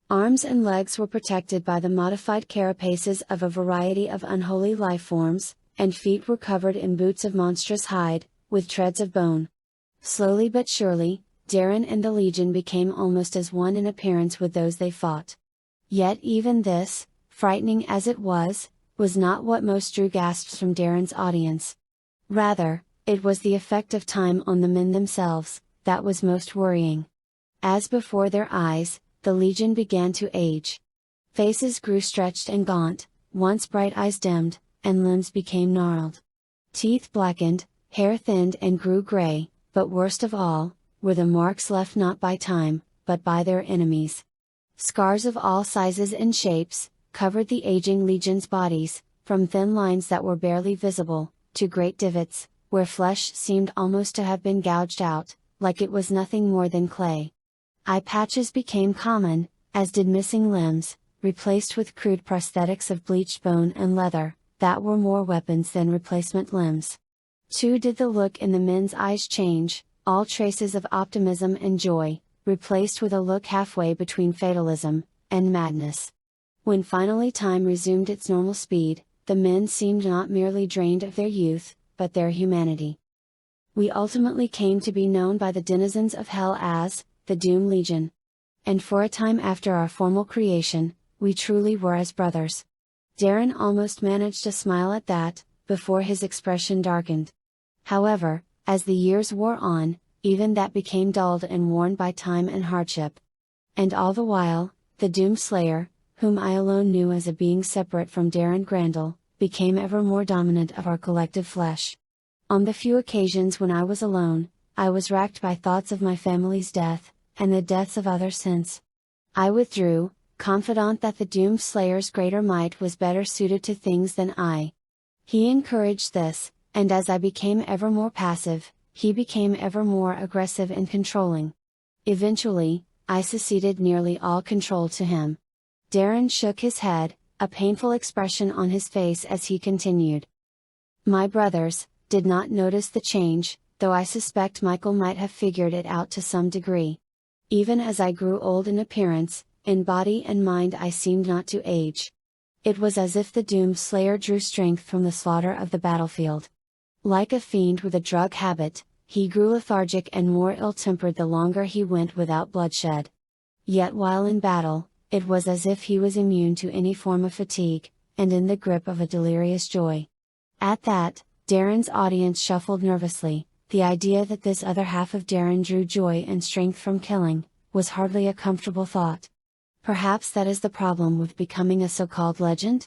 Arms and legs were protected by the modified carapaces of a variety of unholy life forms, and feet were covered in boots of monstrous hide, with treads of bone. Slowly but surely, Darren and the Legion became almost as one in appearance with those they fought. Yet even this, frightening as it was not what most drew gasps from Darren's audience. Rather, it was the effect of time on the men themselves, that was most worrying. As before their eyes, the Legion began to age. Faces grew stretched and gaunt, once bright eyes dimmed, and limbs became gnarled. Teeth blackened, hair thinned and grew gray, but worst of all, were the marks left not by time, but by their enemies. Scars of all sizes and shapes, covered the aging Legion's bodies, from thin lines that were barely visible, to great divots, where flesh seemed almost to have been gouged out, like it was nothing more than clay. Eye patches became common, as did missing limbs, replaced with crude prosthetics of bleached bone and leather, that were more weapons than replacement limbs. Too did the look in the men's eyes change, all traces of optimism and joy, replaced with a look halfway between fatalism and madness. When finally time resumed its normal speed, the men seemed not merely drained of their youth, but their humanity. We ultimately came to be known by the denizens of hell as, the Doom Legion. And for a time after our formal creation, we truly were as brothers. Darren almost managed to smile at that, before his expression darkened. However, as the years wore on, even that became dulled and worn by time and hardship. And all the while, the Doomslayer, whom I alone knew as a being separate from Darren Grandel, became ever more dominant of our collective flesh. On the few occasions when I was alone, I was racked by thoughts of my family's death, and the deaths of others since. I withdrew, confident that the Doomslayer's greater might was better suited to things than I. He encouraged this, and as I became ever more passive, he became ever more aggressive and controlling. Eventually, I ceded nearly all control to him. Darren shook his head, a painful expression on his face as he continued. My brothers did not notice the change, though I suspect Michael might have figured it out to some degree. Even as I grew old in appearance, in body and mind I seemed not to age. It was as if the Doomslayer drew strength from the slaughter of the battlefield. Like a fiend with a drug habit, he grew lethargic and more ill-tempered the longer he went without bloodshed. Yet while in battle, it was as if he was immune to any form of fatigue, and in the grip of a delirious joy. At that, Darren's audience shuffled nervously. The idea that this other half of Darren drew joy and strength from killing, was hardly a comfortable thought. Perhaps that is the problem with becoming a so-called legend?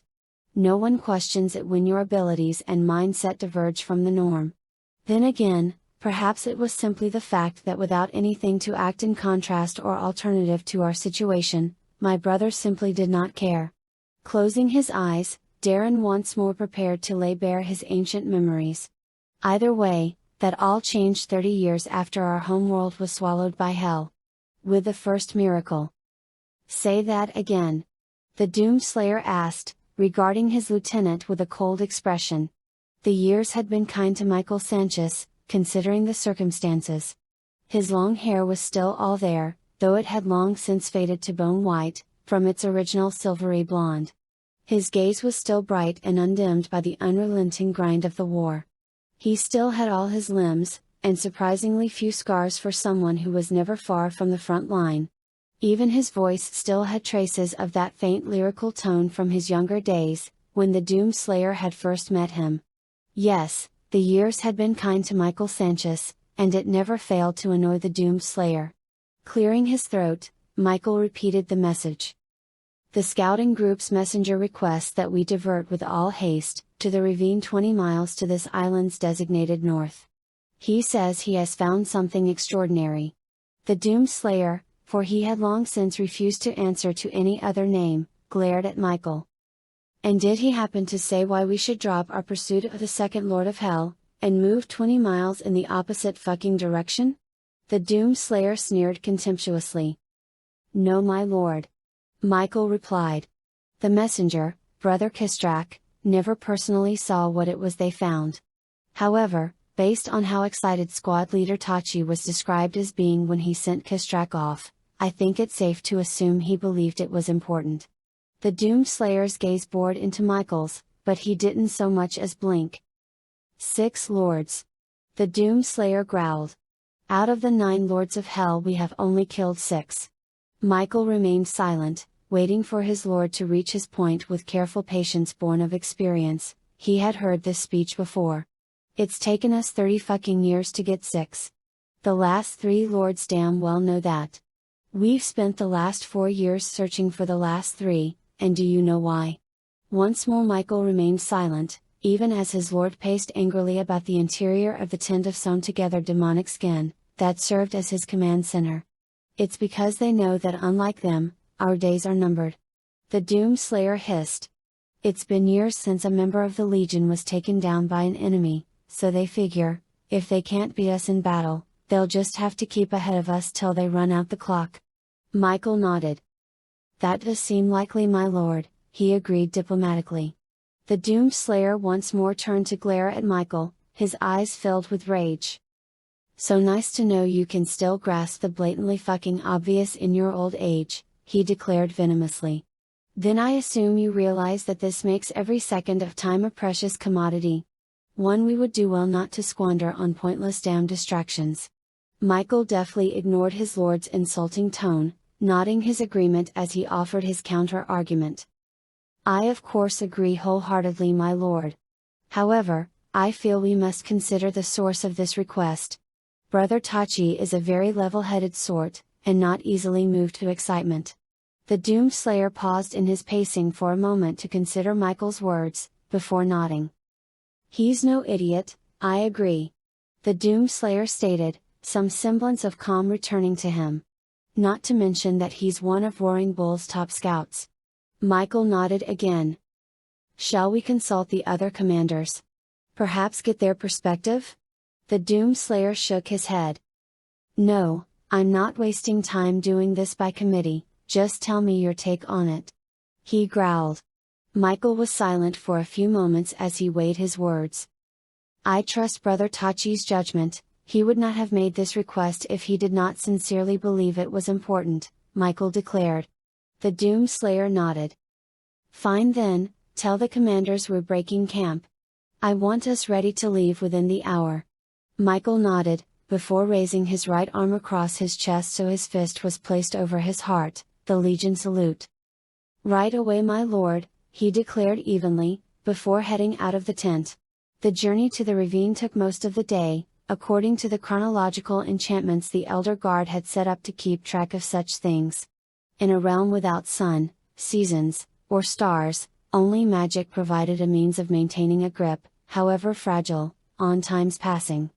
No one questions it when your abilities and mindset diverge from the norm. Then again, perhaps it was simply the fact that without anything to act in contrast or alternative to our situation, my brother simply did not care. Closing his eyes, Darren once more prepared to lay bare his ancient memories. Either way, that all changed 30 years after our homeworld was swallowed by hell. With the first miracle. Say that again. The Doomslayer asked, regarding his lieutenant with a cold expression. The years had been kind to Michael Sanchez, considering the circumstances. His long hair was still all there, though it had long since faded to bone white, from its original silvery blonde. His gaze was still bright and undimmed by the unrelenting grind of the war. He still had all his limbs, and surprisingly few scars for someone who was never far from the front line. Even his voice still had traces of that faint lyrical tone from his younger days, when the Doomslayer had first met him. Yes, the years had been kind to Michael Sanchez, and it never failed to annoy the Doomslayer. Clearing his throat, Michael repeated the message. The scouting group's messenger requests that we divert with all haste, to the ravine 20 miles to this island's designated north. He says he has found something extraordinary. The Doomslayer, for he had long since refused to answer to any other name, glared at Michael. And did he happen to say why we should drop our pursuit of the second Lord of Hell, and move 20 miles in the opposite fucking direction? The Doomslayer sneered contemptuously. No, my lord. Michael replied. The messenger, Brother Kistrak, never personally saw what it was they found. However, based on how excited squad leader Tachi was described as being when he sent Kistrak off, I think it's safe to assume he believed it was important. The Doomslayer's gaze bored into Michael's, but he didn't so much as blink. 6 lords. The Doomslayer growled. Out of the 9 lords of hell we have only killed 6. Michael remained silent, waiting for his lord to reach his point with careful patience born of experience. He had heard this speech before. It's taken us 30 fucking years to get 6. The last 3 lords damn well know that. We've spent the last 4 years searching for the last 3, and do you know why? Once more Michael remained silent, even as his lord paced angrily about the interior of the tent of sewn together demonic skin, that served as his command center. It's because they know that unlike them, our days are numbered. The Doomslayer hissed. It's been years since a member of the Legion was taken down by an enemy, so they figure, if they can't beat us in battle, they'll just have to keep ahead of us till they run out the clock. Michael nodded. That does seem likely, my lord, he agreed diplomatically. The Doomslayer once more turned to glare at Michael, his eyes filled with rage. So nice to know you can still grasp the blatantly fucking obvious in your old age, he declared venomously. Then I assume you realize that this makes every second of time a precious commodity. One we would do well not to squander on pointless damn distractions. Michael deftly ignored his lord's insulting tone, nodding his agreement as he offered his counter-argument. I of course agree wholeheartedly, my lord. However, I feel we must consider the source of this request. Brother Tachi is a very level-headed sort, and not easily moved to excitement. The Doomslayer paused in his pacing for a moment to consider Michael's words, before nodding. He's no idiot, I agree. The Doomslayer stated, some semblance of calm returning to him. Not to mention that he's one of Roaring Bull's top scouts. Michael nodded again. Shall we consult the other commanders? Perhaps get their perspective? The Doomslayer shook his head. No, I'm not wasting time doing this by committee, just tell me your take on it. He growled. Michael was silent for a few moments as he weighed his words. I trust Brother Tachi's judgment, he would not have made this request if he did not sincerely believe it was important, Michael declared. The Doomslayer nodded. Fine then, tell the commanders we're breaking camp. I want us ready to leave within the hour. Michael nodded, before raising his right arm across his chest so his fist was placed over his heart, the Legion salute. Right away my lord, he declared evenly, before heading out of the tent. The journey to the ravine took most of the day, according to the chronological enchantments the Elder Guard had set up to keep track of such things. In a realm without sun, seasons, or stars, only magic provided a means of maintaining a grip, however fragile, on time's passing.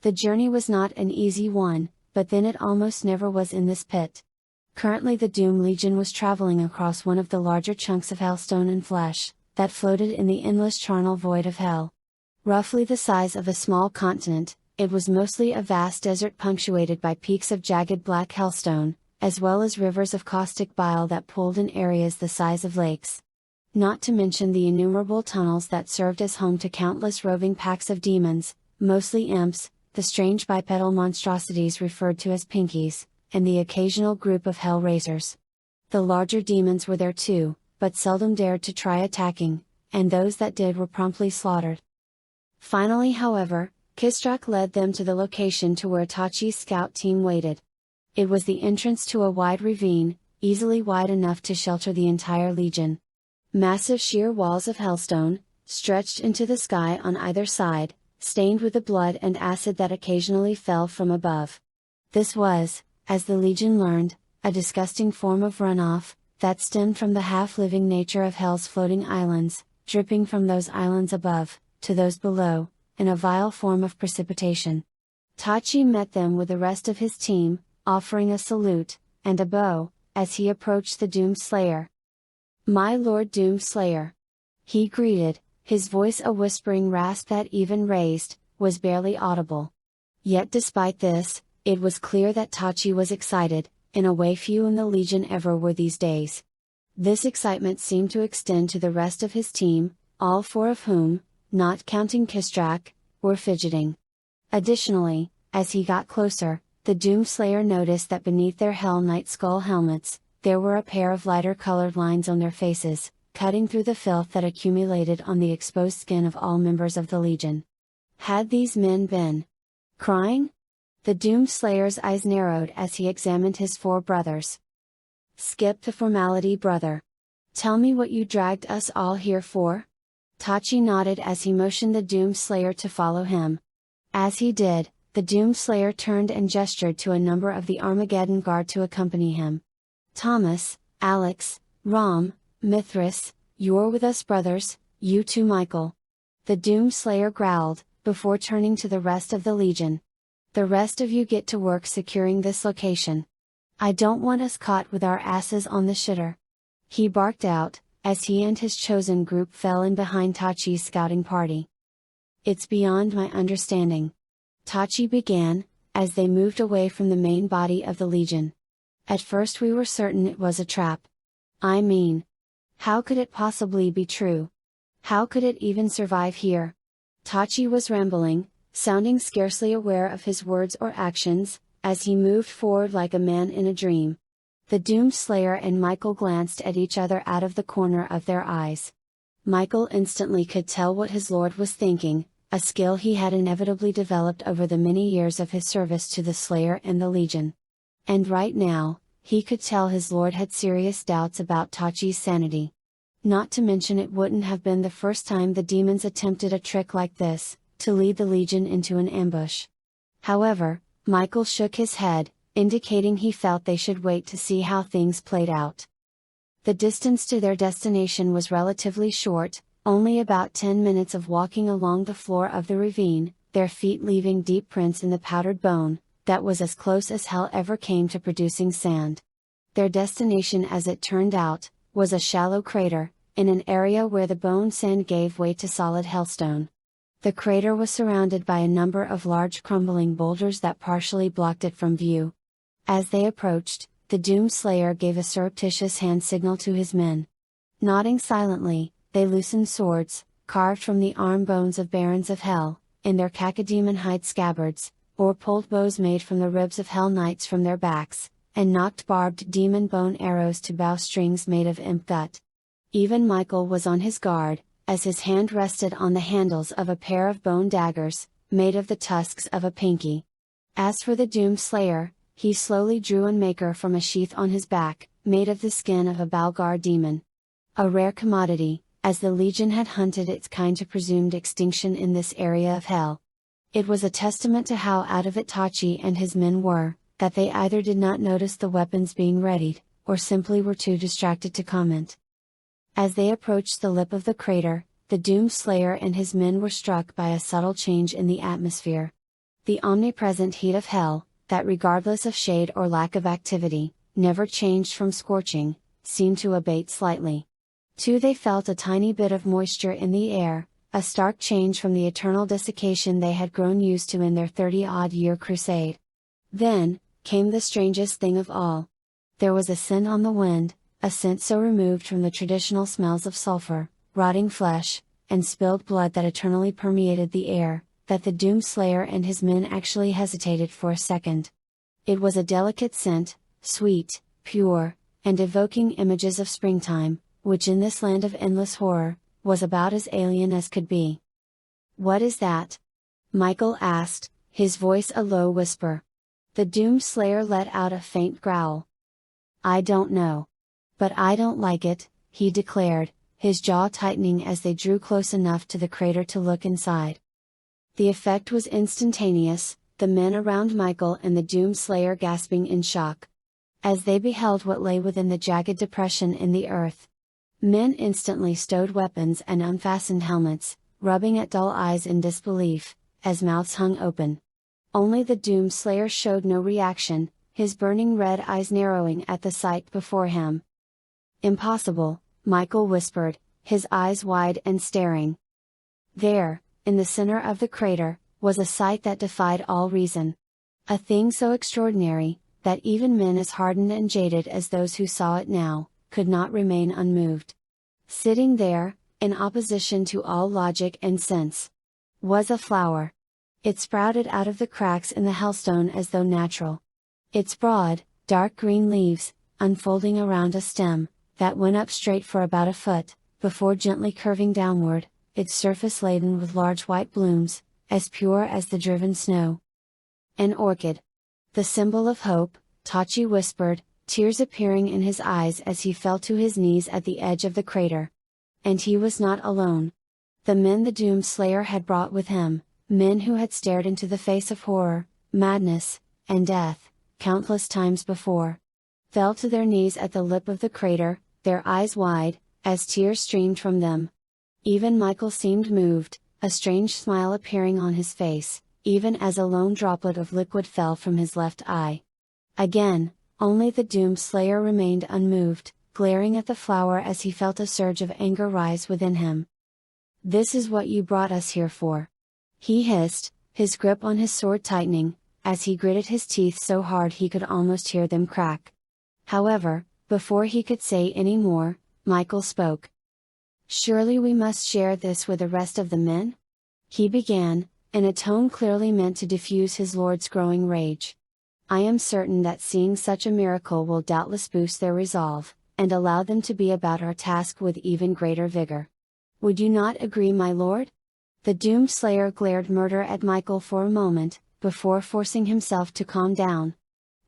The journey was not an easy one, but then it almost never was in this pit. Currently the Doom Legion was traveling across one of the larger chunks of hellstone and flesh, that floated in the endless charnel void of hell. Roughly the size of a small continent, it was mostly a vast desert punctuated by peaks of jagged black hellstone, as well as rivers of caustic bile that pooled in areas the size of lakes. Not to mention the innumerable tunnels that served as home to countless roving packs of demons, mostly imps, the strange bipedal monstrosities referred to as pinkies, and the occasional group of hell raisers. The larger demons were there too, but seldom dared to try attacking, and those that did were promptly slaughtered. Finally, however, Kistrak led them to the location to where Tachi's scout team waited. It was the entrance to a wide ravine, easily wide enough to shelter the entire legion. Massive sheer walls of hellstone, stretched into the sky on either side, stained with the blood and acid that occasionally fell from above. This was, as the legion learned, a disgusting form of runoff, that stemmed from the half-living nature of hell's floating islands, dripping from those islands above, to those below, in a vile form of precipitation. Tachi met them with the rest of his team, offering a salute, and a bow, as he approached the Doomslayer. My Lord Doomslayer! He greeted, his voice a whispering rasp that even raised, was barely audible. Yet despite this, it was clear that Tachi was excited, in a way few in the Legion ever were these days. This excitement seemed to extend to the rest of his team, all four of whom, not counting Kistrak, were fidgeting. Additionally, as he got closer, the Doomslayer noticed that beneath their Hell Knight skull helmets, there were a pair of lighter colored lines on their faces, cutting through the filth that accumulated on the exposed skin of all members of the Legion. Had these men been crying? The Doomslayer's eyes narrowed as he examined his four brothers. Skip the formality, brother. Tell me what you dragged us all here for? Tachi nodded as he motioned the Doomslayer to follow him. As he did, the Doomslayer turned and gestured to a number of the Armageddon Guard to accompany him. Thomas, Alex, Rom, Mithras, you're with us, brothers, you too, Michael. The Doomslayer growled, before turning to the rest of the Legion. The rest of you get to work securing this location. I don't want us caught with our asses on the shitter. He barked out, as he and his chosen group fell in behind Tachi's scouting party. It's beyond my understanding. Tachi began, as they moved away from the main body of the Legion. At first we were certain it was a trap. I mean, how could it possibly be true? How could it even survive here? Tachi was rambling, sounding scarcely aware of his words or actions, as he moved forward like a man in a dream. The Doomslayer and Michael glanced at each other out of the corner of their eyes. Michael instantly could tell what his lord was thinking, a skill he had inevitably developed over the many years of his service to the Slayer and the Legion. And right now, he could tell his lord had serious doubts about Tachi's sanity. Not to mention it wouldn't have been the first time the demons attempted a trick like this, to lead the Legion into an ambush. However, Michael shook his head, indicating he felt they should wait to see how things played out. The distance to their destination was relatively short, only about 10 minutes of walking along the floor of the ravine, their feet leaving deep prints in the powdered bone, that was as close as hell ever came to producing sand. Their destination, as it turned out, was a shallow crater, in an area where the bone sand gave way to solid hellstone. The crater was surrounded by a number of large crumbling boulders that partially blocked it from view. As they approached, the Doomed Slayer gave a surreptitious hand signal to his men. Nodding silently, they loosened swords, carved from the arm bones of Barons of Hell, in their cacodemon hide scabbards, or pulled bows made from the ribs of Hell Knights from their backs, and knocked barbed demon bone arrows to bowstrings made of imp gut. Even Michael was on his guard, as his hand rested on the handles of a pair of bone daggers, made of the tusks of a pinky. As for the Doomed Slayer, he slowly drew a maker from a sheath on his back, made of the skin of a Balgar demon. A rare commodity, as the Legion had hunted its kind to presumed extinction in this area of hell. It was a testament to how out of it Tachi and his men were, that they either did not notice the weapons being readied, or simply were too distracted to comment. As they approached the lip of the crater, the Doomed Slayer and his men were struck by a subtle change in the atmosphere. The omnipresent heat of hell, that regardless of shade or lack of activity, never changed from scorching, seemed to abate slightly. Too, they felt a tiny bit of moisture in the air, a stark change from the eternal desiccation they had grown used to in their 30-odd-year crusade. Then, came the strangest thing of all. There was a scent on the wind, a scent so removed from the traditional smells of sulfur, rotting flesh, and spilled blood that eternally permeated the air, that the Doomed Slayer and his men actually hesitated for a second. It was a delicate scent, sweet, pure, and evoking images of springtime, which in this land of endless horror, was about as alien as could be. "What is that?" Michael asked, his voice a low whisper. The Doomed Slayer let out a faint growl. "I don't know. But I don't like it," he declared, his jaw tightening as they drew close enough to the crater to look inside. The effect was instantaneous, the men around Michael and the Doomed Slayer gasping in shock. As they beheld what lay within the jagged depression in the earth. Men instantly stowed weapons and unfastened helmets, rubbing at dull eyes in disbelief, as mouths hung open. Only the Doomed Slayer showed no reaction, his burning red eyes narrowing at the sight before him. "Impossible," Michael whispered, his eyes wide and staring. There, in the center of the crater, was a sight that defied all reason. A thing so extraordinary, that even men as hardened and jaded as those who saw it now, could not remain unmoved. Sitting there, in opposition to all logic and sense, was a flower. It sprouted out of the cracks in the hellstone as though natural. Its broad, dark green leaves, unfolding around a stem, that went up straight for about a foot, before gently curving downward, its surface laden with large white blooms, as pure as the driven snow. An orchid. The symbol of hope, Tachi whispered, tears appearing in his eyes as he fell to his knees at the edge of the crater. And he was not alone. The men the Doomed Slayer had brought with him, men who had stared into the face of horror, madness, and death, countless times before, fell to their knees at the lip of the crater, their eyes wide, as tears streamed from them. Even Michael seemed moved, a strange smile appearing on his face, even as a lone droplet of liquid fell from his left eye. Again, only the Doomed Slayer remained unmoved, glaring at the flower as he felt a surge of anger rise within him. "This is what you brought us here for," he hissed, his grip on his sword tightening, as he gritted his teeth so hard he could almost hear them crack. However, before he could say any more, Michael spoke. "Surely we must share this with the rest of the men?" he began, in a tone clearly meant to diffuse his lord's growing rage. "I am certain that seeing such a miracle will doubtless boost their resolve, and allow them to be about our task with even greater vigor. Would you not agree, my lord?" The Doomed Slayer glared murder at Michael for a moment, before forcing himself to calm down.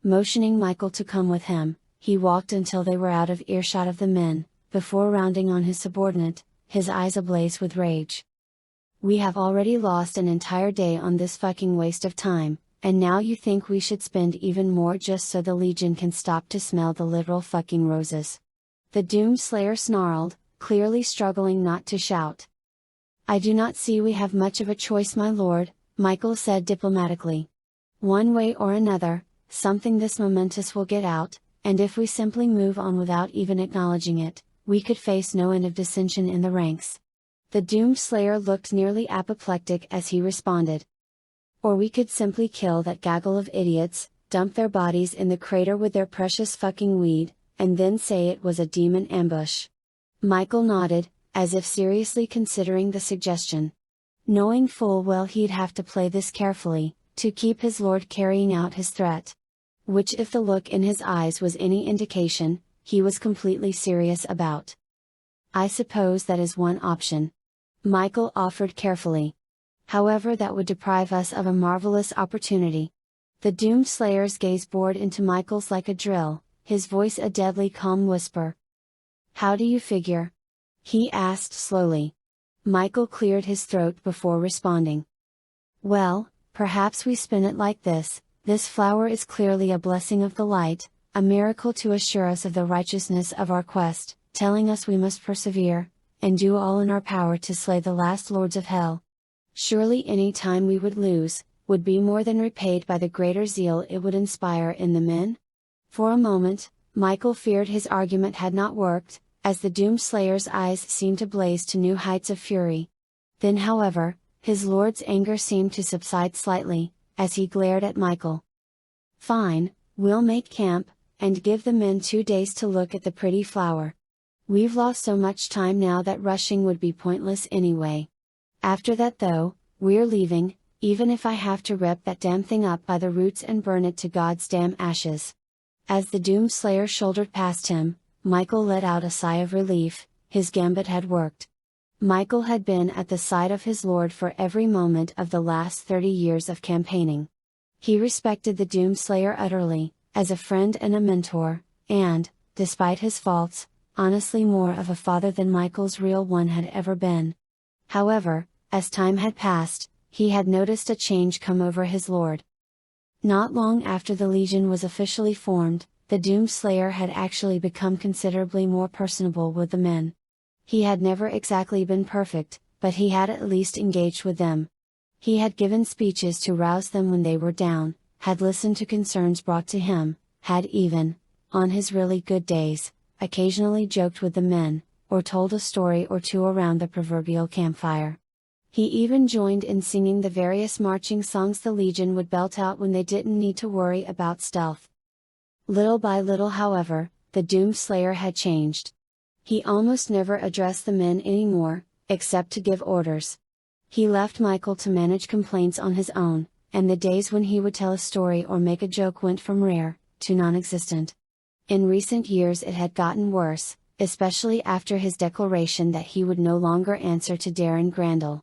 Motioning Michael to come with him, he walked until they were out of earshot of the men, before rounding on his subordinate, his eyes ablaze with rage. "We have already lost an entire day on this fucking waste of time, and now you think we should spend even more just so the Legion can stop to smell the literal fucking roses." The Doomslayer snarled, clearly struggling not to shout. "I do not see we have much of a choice, my lord," Michael said diplomatically. "One way or another, something this momentous will get out, and if we simply move on without even acknowledging it, we could face no end of dissension in the ranks." The Doomslayer looked nearly apoplectic as he responded. "Or we could simply kill that gaggle of idiots, dump their bodies in the crater with their precious fucking weed, and then say it was a demon ambush." Michael nodded, as if seriously considering the suggestion. Knowing full well he'd have to play this carefully, to keep his lord carrying out his threat. Which, if the look in his eyes was any indication, he was completely serious about. "I suppose that is one option," Michael offered carefully. "However, that would deprive us of a marvelous opportunity." The Doomslayer's gaze bored into Michael's like a drill, his voice a deadly calm whisper. "How do you figure?" he asked slowly. Michael cleared his throat before responding. "Well, perhaps we spin it like this: this flower is clearly a blessing of the light, a miracle to assure us of the righteousness of our quest, telling us we must persevere, and do all in our power to slay the last lords of hell. Surely any time we would lose, would be more than repaid by the greater zeal it would inspire in the men?" For a moment, Michael feared his argument had not worked, as the Doomslayer's eyes seemed to blaze to new heights of fury. Then however, his lord's anger seemed to subside slightly, as he glared at Michael. "Fine, we'll make camp, and give the men 2 days to look at the pretty flower. We've lost so much time now that rushing would be pointless anyway. After that though, we're leaving, even if I have to rip that damn thing up by the roots and burn it to God's damn ashes." As the Doomslayer shouldered past him, Michael let out a sigh of relief. His gambit had worked. Michael had been at the side of his lord for every moment of the last 30 years of campaigning. He respected the Doomslayer utterly, as a friend and a mentor, and, despite his faults, honestly more of a father than Michael's real one had ever been. However, as time had passed, he had noticed a change come over his lord. Not long after the Legion was officially formed, the Doomslayer had actually become considerably more personable with the men. He had never exactly been perfect, but he had at least engaged with them. He had given speeches to rouse them when they were down, had listened to concerns brought to him, had even, on his really good days, occasionally joked with the men, or told a story or two around the proverbial campfire. He even joined in singing the various marching songs the Legion would belt out when they didn't need to worry about stealth. Little by little, however, the Doomslayer had changed. He almost never addressed the men anymore, except to give orders. He left Michael to manage complaints on his own, and the days when he would tell a story or make a joke went from rare to non-existent. In recent years it had gotten worse, especially after his declaration that he would no longer answer to Darren Grandel.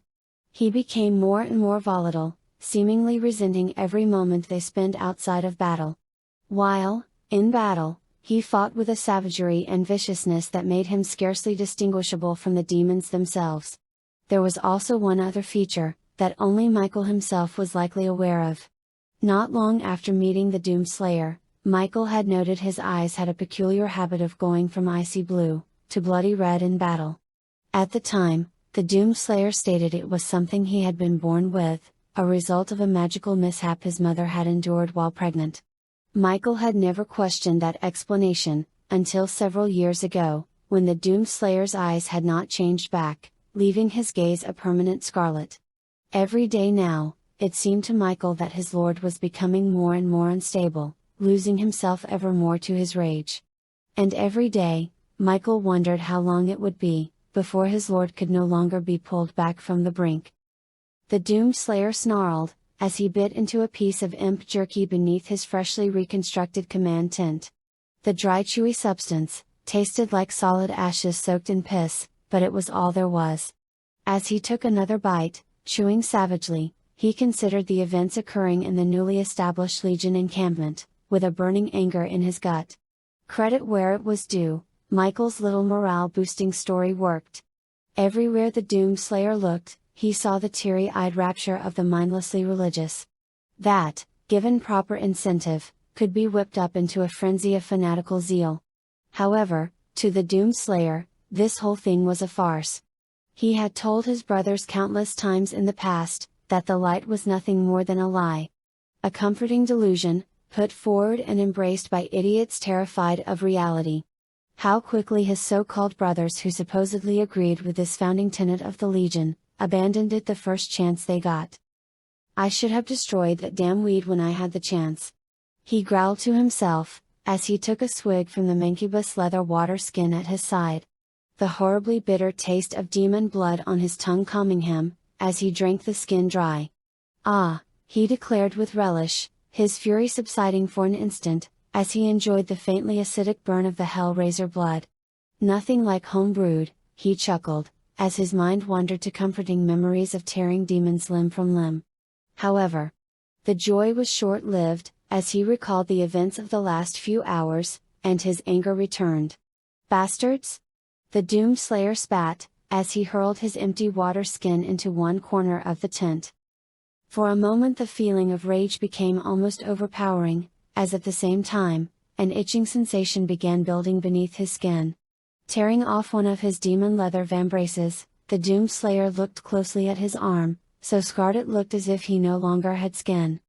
He became more and more volatile, seemingly resenting every moment they spent outside of battle. While, in battle, he fought with a savagery and viciousness that made him scarcely distinguishable from the demons themselves. There was also one other feature, that only Michael himself was likely aware of. Not long after meeting the Doomslayer, Michael had noted his eyes had a peculiar habit of going from icy blue to bloody red in battle. At the time, the Doomslayer stated it was something he had been born with, a result of a magical mishap his mother had endured while pregnant. Michael had never questioned that explanation, until several years ago, when the Doomslayer's eyes had not changed back, leaving his gaze a permanent scarlet. Every day now, it seemed to Michael that his lord was becoming more and more unstable, losing himself ever more to his rage. And every day, Michael wondered how long it would be, before his lord could no longer be pulled back from the brink. The Doomslayer snarled, as he bit into a piece of imp jerky beneath his freshly reconstructed command tent. The dry chewy substance tasted like solid ashes soaked in piss, but it was all there was. As he took another bite, chewing savagely, he considered the events occurring in the newly established Legion encampment, with a burning anger in his gut. Credit where it was due, Michael's little morale-boosting story worked. Everywhere the Doomslayer looked, he saw the teary-eyed rapture of the mindlessly religious. That, given proper incentive, could be whipped up into a frenzy of fanatical zeal. However, to the Doom Slayer, this whole thing was a farce. He had told his brothers countless times in the past, that the light was nothing more than a lie. A comforting delusion, put forward and embraced by idiots terrified of reality. How quickly his so-called brothers who supposedly agreed with this founding tenet of the Legion, abandoned it the first chance they got. "I should have destroyed that damn weed when I had the chance," he growled to himself, as he took a swig from the mancubus leather water skin at his side. The horribly bitter taste of demon blood on his tongue calming him, as he drank the skin dry. "Ah," he declared with relish, his fury subsiding for an instant, as he enjoyed the faintly acidic burn of the Hellraiser blood. "Nothing like home brewed," he chuckled, as his mind wandered to comforting memories of tearing demons limb from limb. However, the joy was short-lived, as he recalled the events of the last few hours, and his anger returned. "Bastards!" The Doom Slayer spat, as he hurled his empty water skin into one corner of the tent. For a moment the feeling of rage became almost overpowering, as at the same time, an itching sensation began building beneath his skin. Tearing off one of his demon leather vambraces, the Doom Slayer looked closely at his arm, so scarred it looked as if he no longer had skin.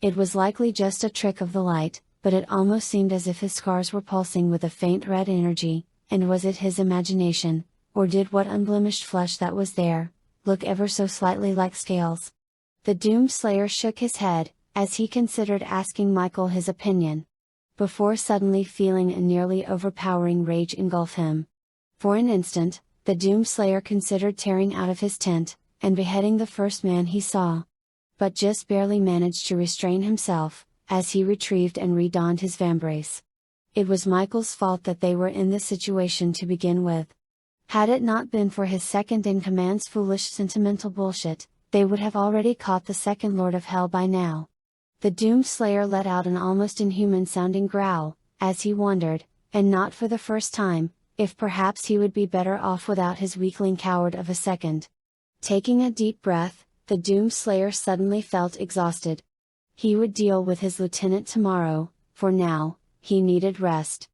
It was likely just a trick of the light, but it almost seemed as if his scars were pulsing with a faint red energy, and was it his imagination, or did what unblemished flesh that was there, look ever so slightly like scales? The Doom Slayer shook his head, as he considered asking Michael his opinion, before suddenly feeling a nearly overpowering rage engulf him. For an instant, the Doom Slayer considered tearing out of his tent, and beheading the first man he saw. But just barely managed to restrain himself, as he retrieved and redonned his vambrace. It was Michael's fault that they were in this situation to begin with. Had it not been for his second-in-command's foolish sentimental bullshit, they would have already caught the second Lord of Hell by now. The Doom Slayer let out an almost inhuman-sounding growl, as he wondered, and not for the first time, if perhaps he would be better off without his weakling coward of a second. Taking a deep breath, the Doom Slayer suddenly felt exhausted. He would deal with his lieutenant tomorrow, for now, he needed rest.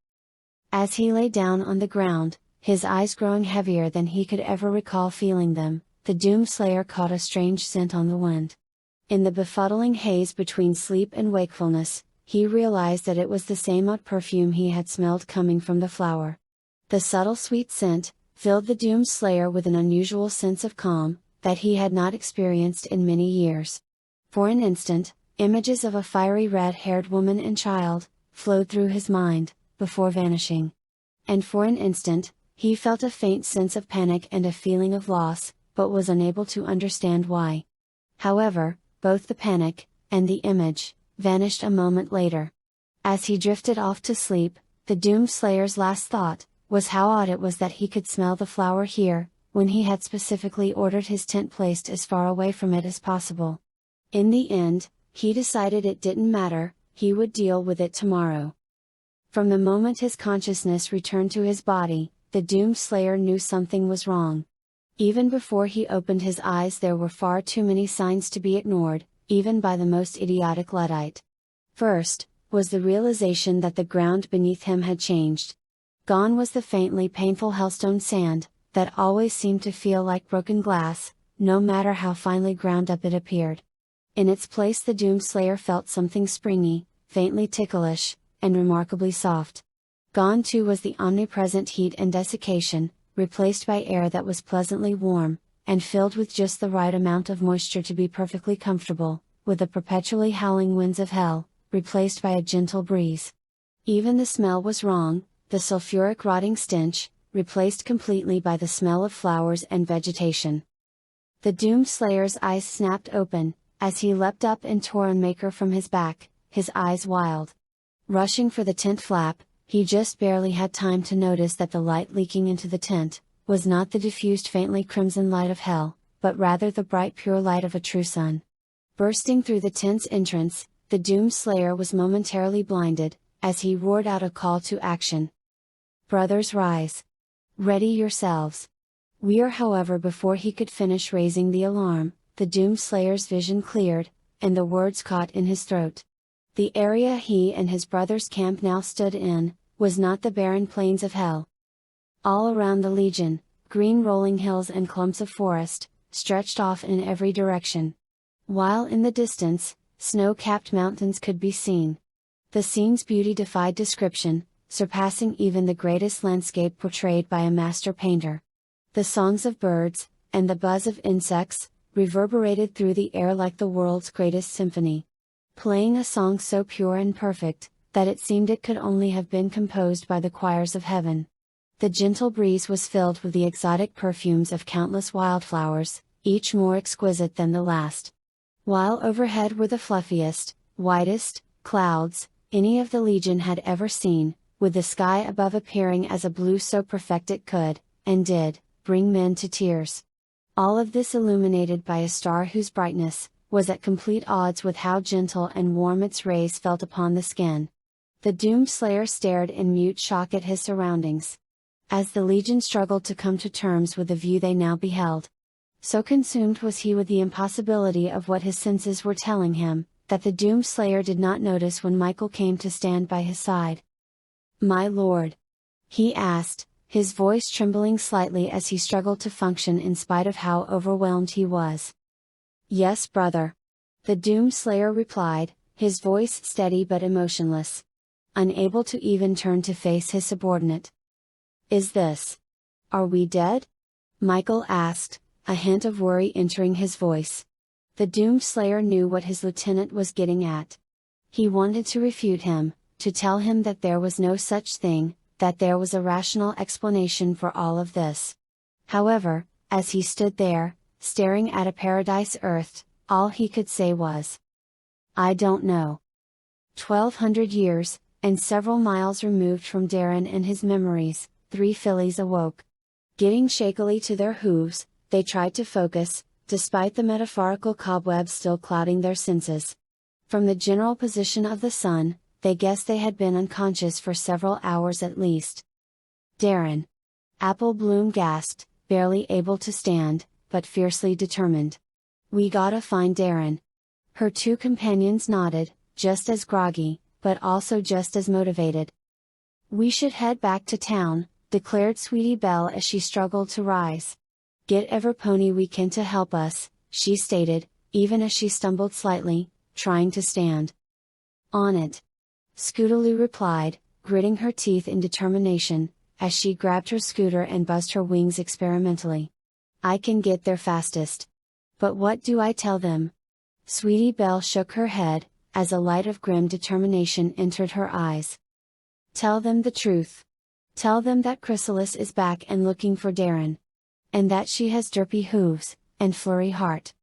As he lay down on the ground, his eyes growing heavier than he could ever recall feeling them, the Doom Slayer caught a strange scent on the wind. In the befuddling haze between sleep and wakefulness, he realized that it was the same oud perfume he had smelled coming from the flower. The subtle sweet scent filled the Doom Slayer with an unusual sense of calm, that he had not experienced in many years. For an instant, images of a fiery red-haired woman and child flowed through his mind, before vanishing. And for an instant, he felt a faint sense of panic and a feeling of loss, but was unable to understand why. However, both the panic, and the image, vanished a moment later. As he drifted off to sleep, the Doom Slayer's last thought was how odd it was that he could smell the flower here, when he had specifically ordered his tent placed as far away from it as possible. In the end, he decided it didn't matter, he would deal with it tomorrow. From the moment his consciousness returned to his body, the Doom Slayer knew something was wrong. Even before he opened his eyes there were far too many signs to be ignored, even by the most idiotic Luddite. First, was the realization that the ground beneath him had changed. Gone was the faintly painful hellstone sand, that always seemed to feel like broken glass, no matter how finely ground up it appeared. In its place the Doom Slayer felt something springy, faintly ticklish, and remarkably soft. Gone too was the omnipresent heat and desiccation, replaced by air that was pleasantly warm, and filled with just the right amount of moisture to be perfectly comfortable, with the perpetually howling winds of hell, replaced by a gentle breeze. Even the smell was wrong, the sulfuric rotting stench, replaced completely by the smell of flowers and vegetation. The Doom Slayer's eyes snapped open, as he leapt up and tore a maker from his back, his eyes wild. Rushing for the tent flap, he just barely had time to notice that the light leaking into the tent was not the diffused faintly crimson light of hell, but rather the bright pure light of a true sun. Bursting through the tent's entrance, the Doom Slayer was momentarily blinded, as he roared out a call to action. "Brothers, rise! Ready yourselves!" However, before he could finish raising the alarm, the Doom Slayer's vision cleared, and the words caught in his throat, The area he and his brother's camp now stood in, was not the barren plains of hell. All around the Legion, green rolling hills and clumps of forest, stretched off in every direction. While in the distance, snow-capped mountains could be seen. The scene's beauty defied description, surpassing even the greatest landscape portrayed by a master painter. The songs of birds, and the buzz of insects, reverberated through the air like the world's greatest symphony. Playing a song so pure and perfect, that it seemed it could only have been composed by the choirs of heaven. The gentle breeze was filled with the exotic perfumes of countless wildflowers, each more exquisite than the last. While overhead were the fluffiest, whitest, clouds, any of the Legion had ever seen, with the sky above appearing as a blue so perfect it could, and did, bring men to tears. All of this illuminated by a star whose brightness, was at complete odds with how gentle and warm its rays felt upon the skin. The doomed slayer stared in mute shock at his surroundings. As the Legion struggled to come to terms with the view they now beheld. So consumed was he with the impossibility of what his senses were telling him, that the doomed slayer did not notice when Michael came to stand by his side. "My lord?" he asked, his voice trembling slightly as he struggled to function in spite of how overwhelmed he was. "Yes, brother," the doomed slayer replied, his voice steady but emotionless. Unable to even turn to face his subordinate. Are we dead?" Michael asked, a hint of worry entering his voice. The doomed slayer knew what his lieutenant was getting at. He wanted to refute him, to tell him that there was no such thing, that there was a rational explanation for all of this. However, as he stood there, staring at a paradise earthed, all he could say was, "I don't know." 1,200 years, and several miles removed from Darren and his memories, 3 fillies awoke. Getting shakily to their hooves, they tried to focus, despite the metaphorical cobwebs still clouding their senses. From the general position of the sun, they guessed they had been unconscious for several hours at least. "Darren!" Apple Bloom gasped, barely able to stand, but fiercely determined. "We gotta find Darren." Her 2 companions nodded, just as groggy, but also just as motivated. "We should head back to town," declared Sweetie Belle as she struggled to rise. "Get every pony we can to help us," she stated, even as she stumbled slightly, trying to stand. "On it!" Scootaloo replied, gritting her teeth in determination, as she grabbed her scooter and buzzed her wings experimentally. "I can get there fastest. But what do I tell them?" Sweetie Belle shook her head, as a light of grim determination entered her eyes. "Tell them the truth. Tell them that Chrysalis is back and looking for Darren. And that she has derpy hooves, and flurry heart.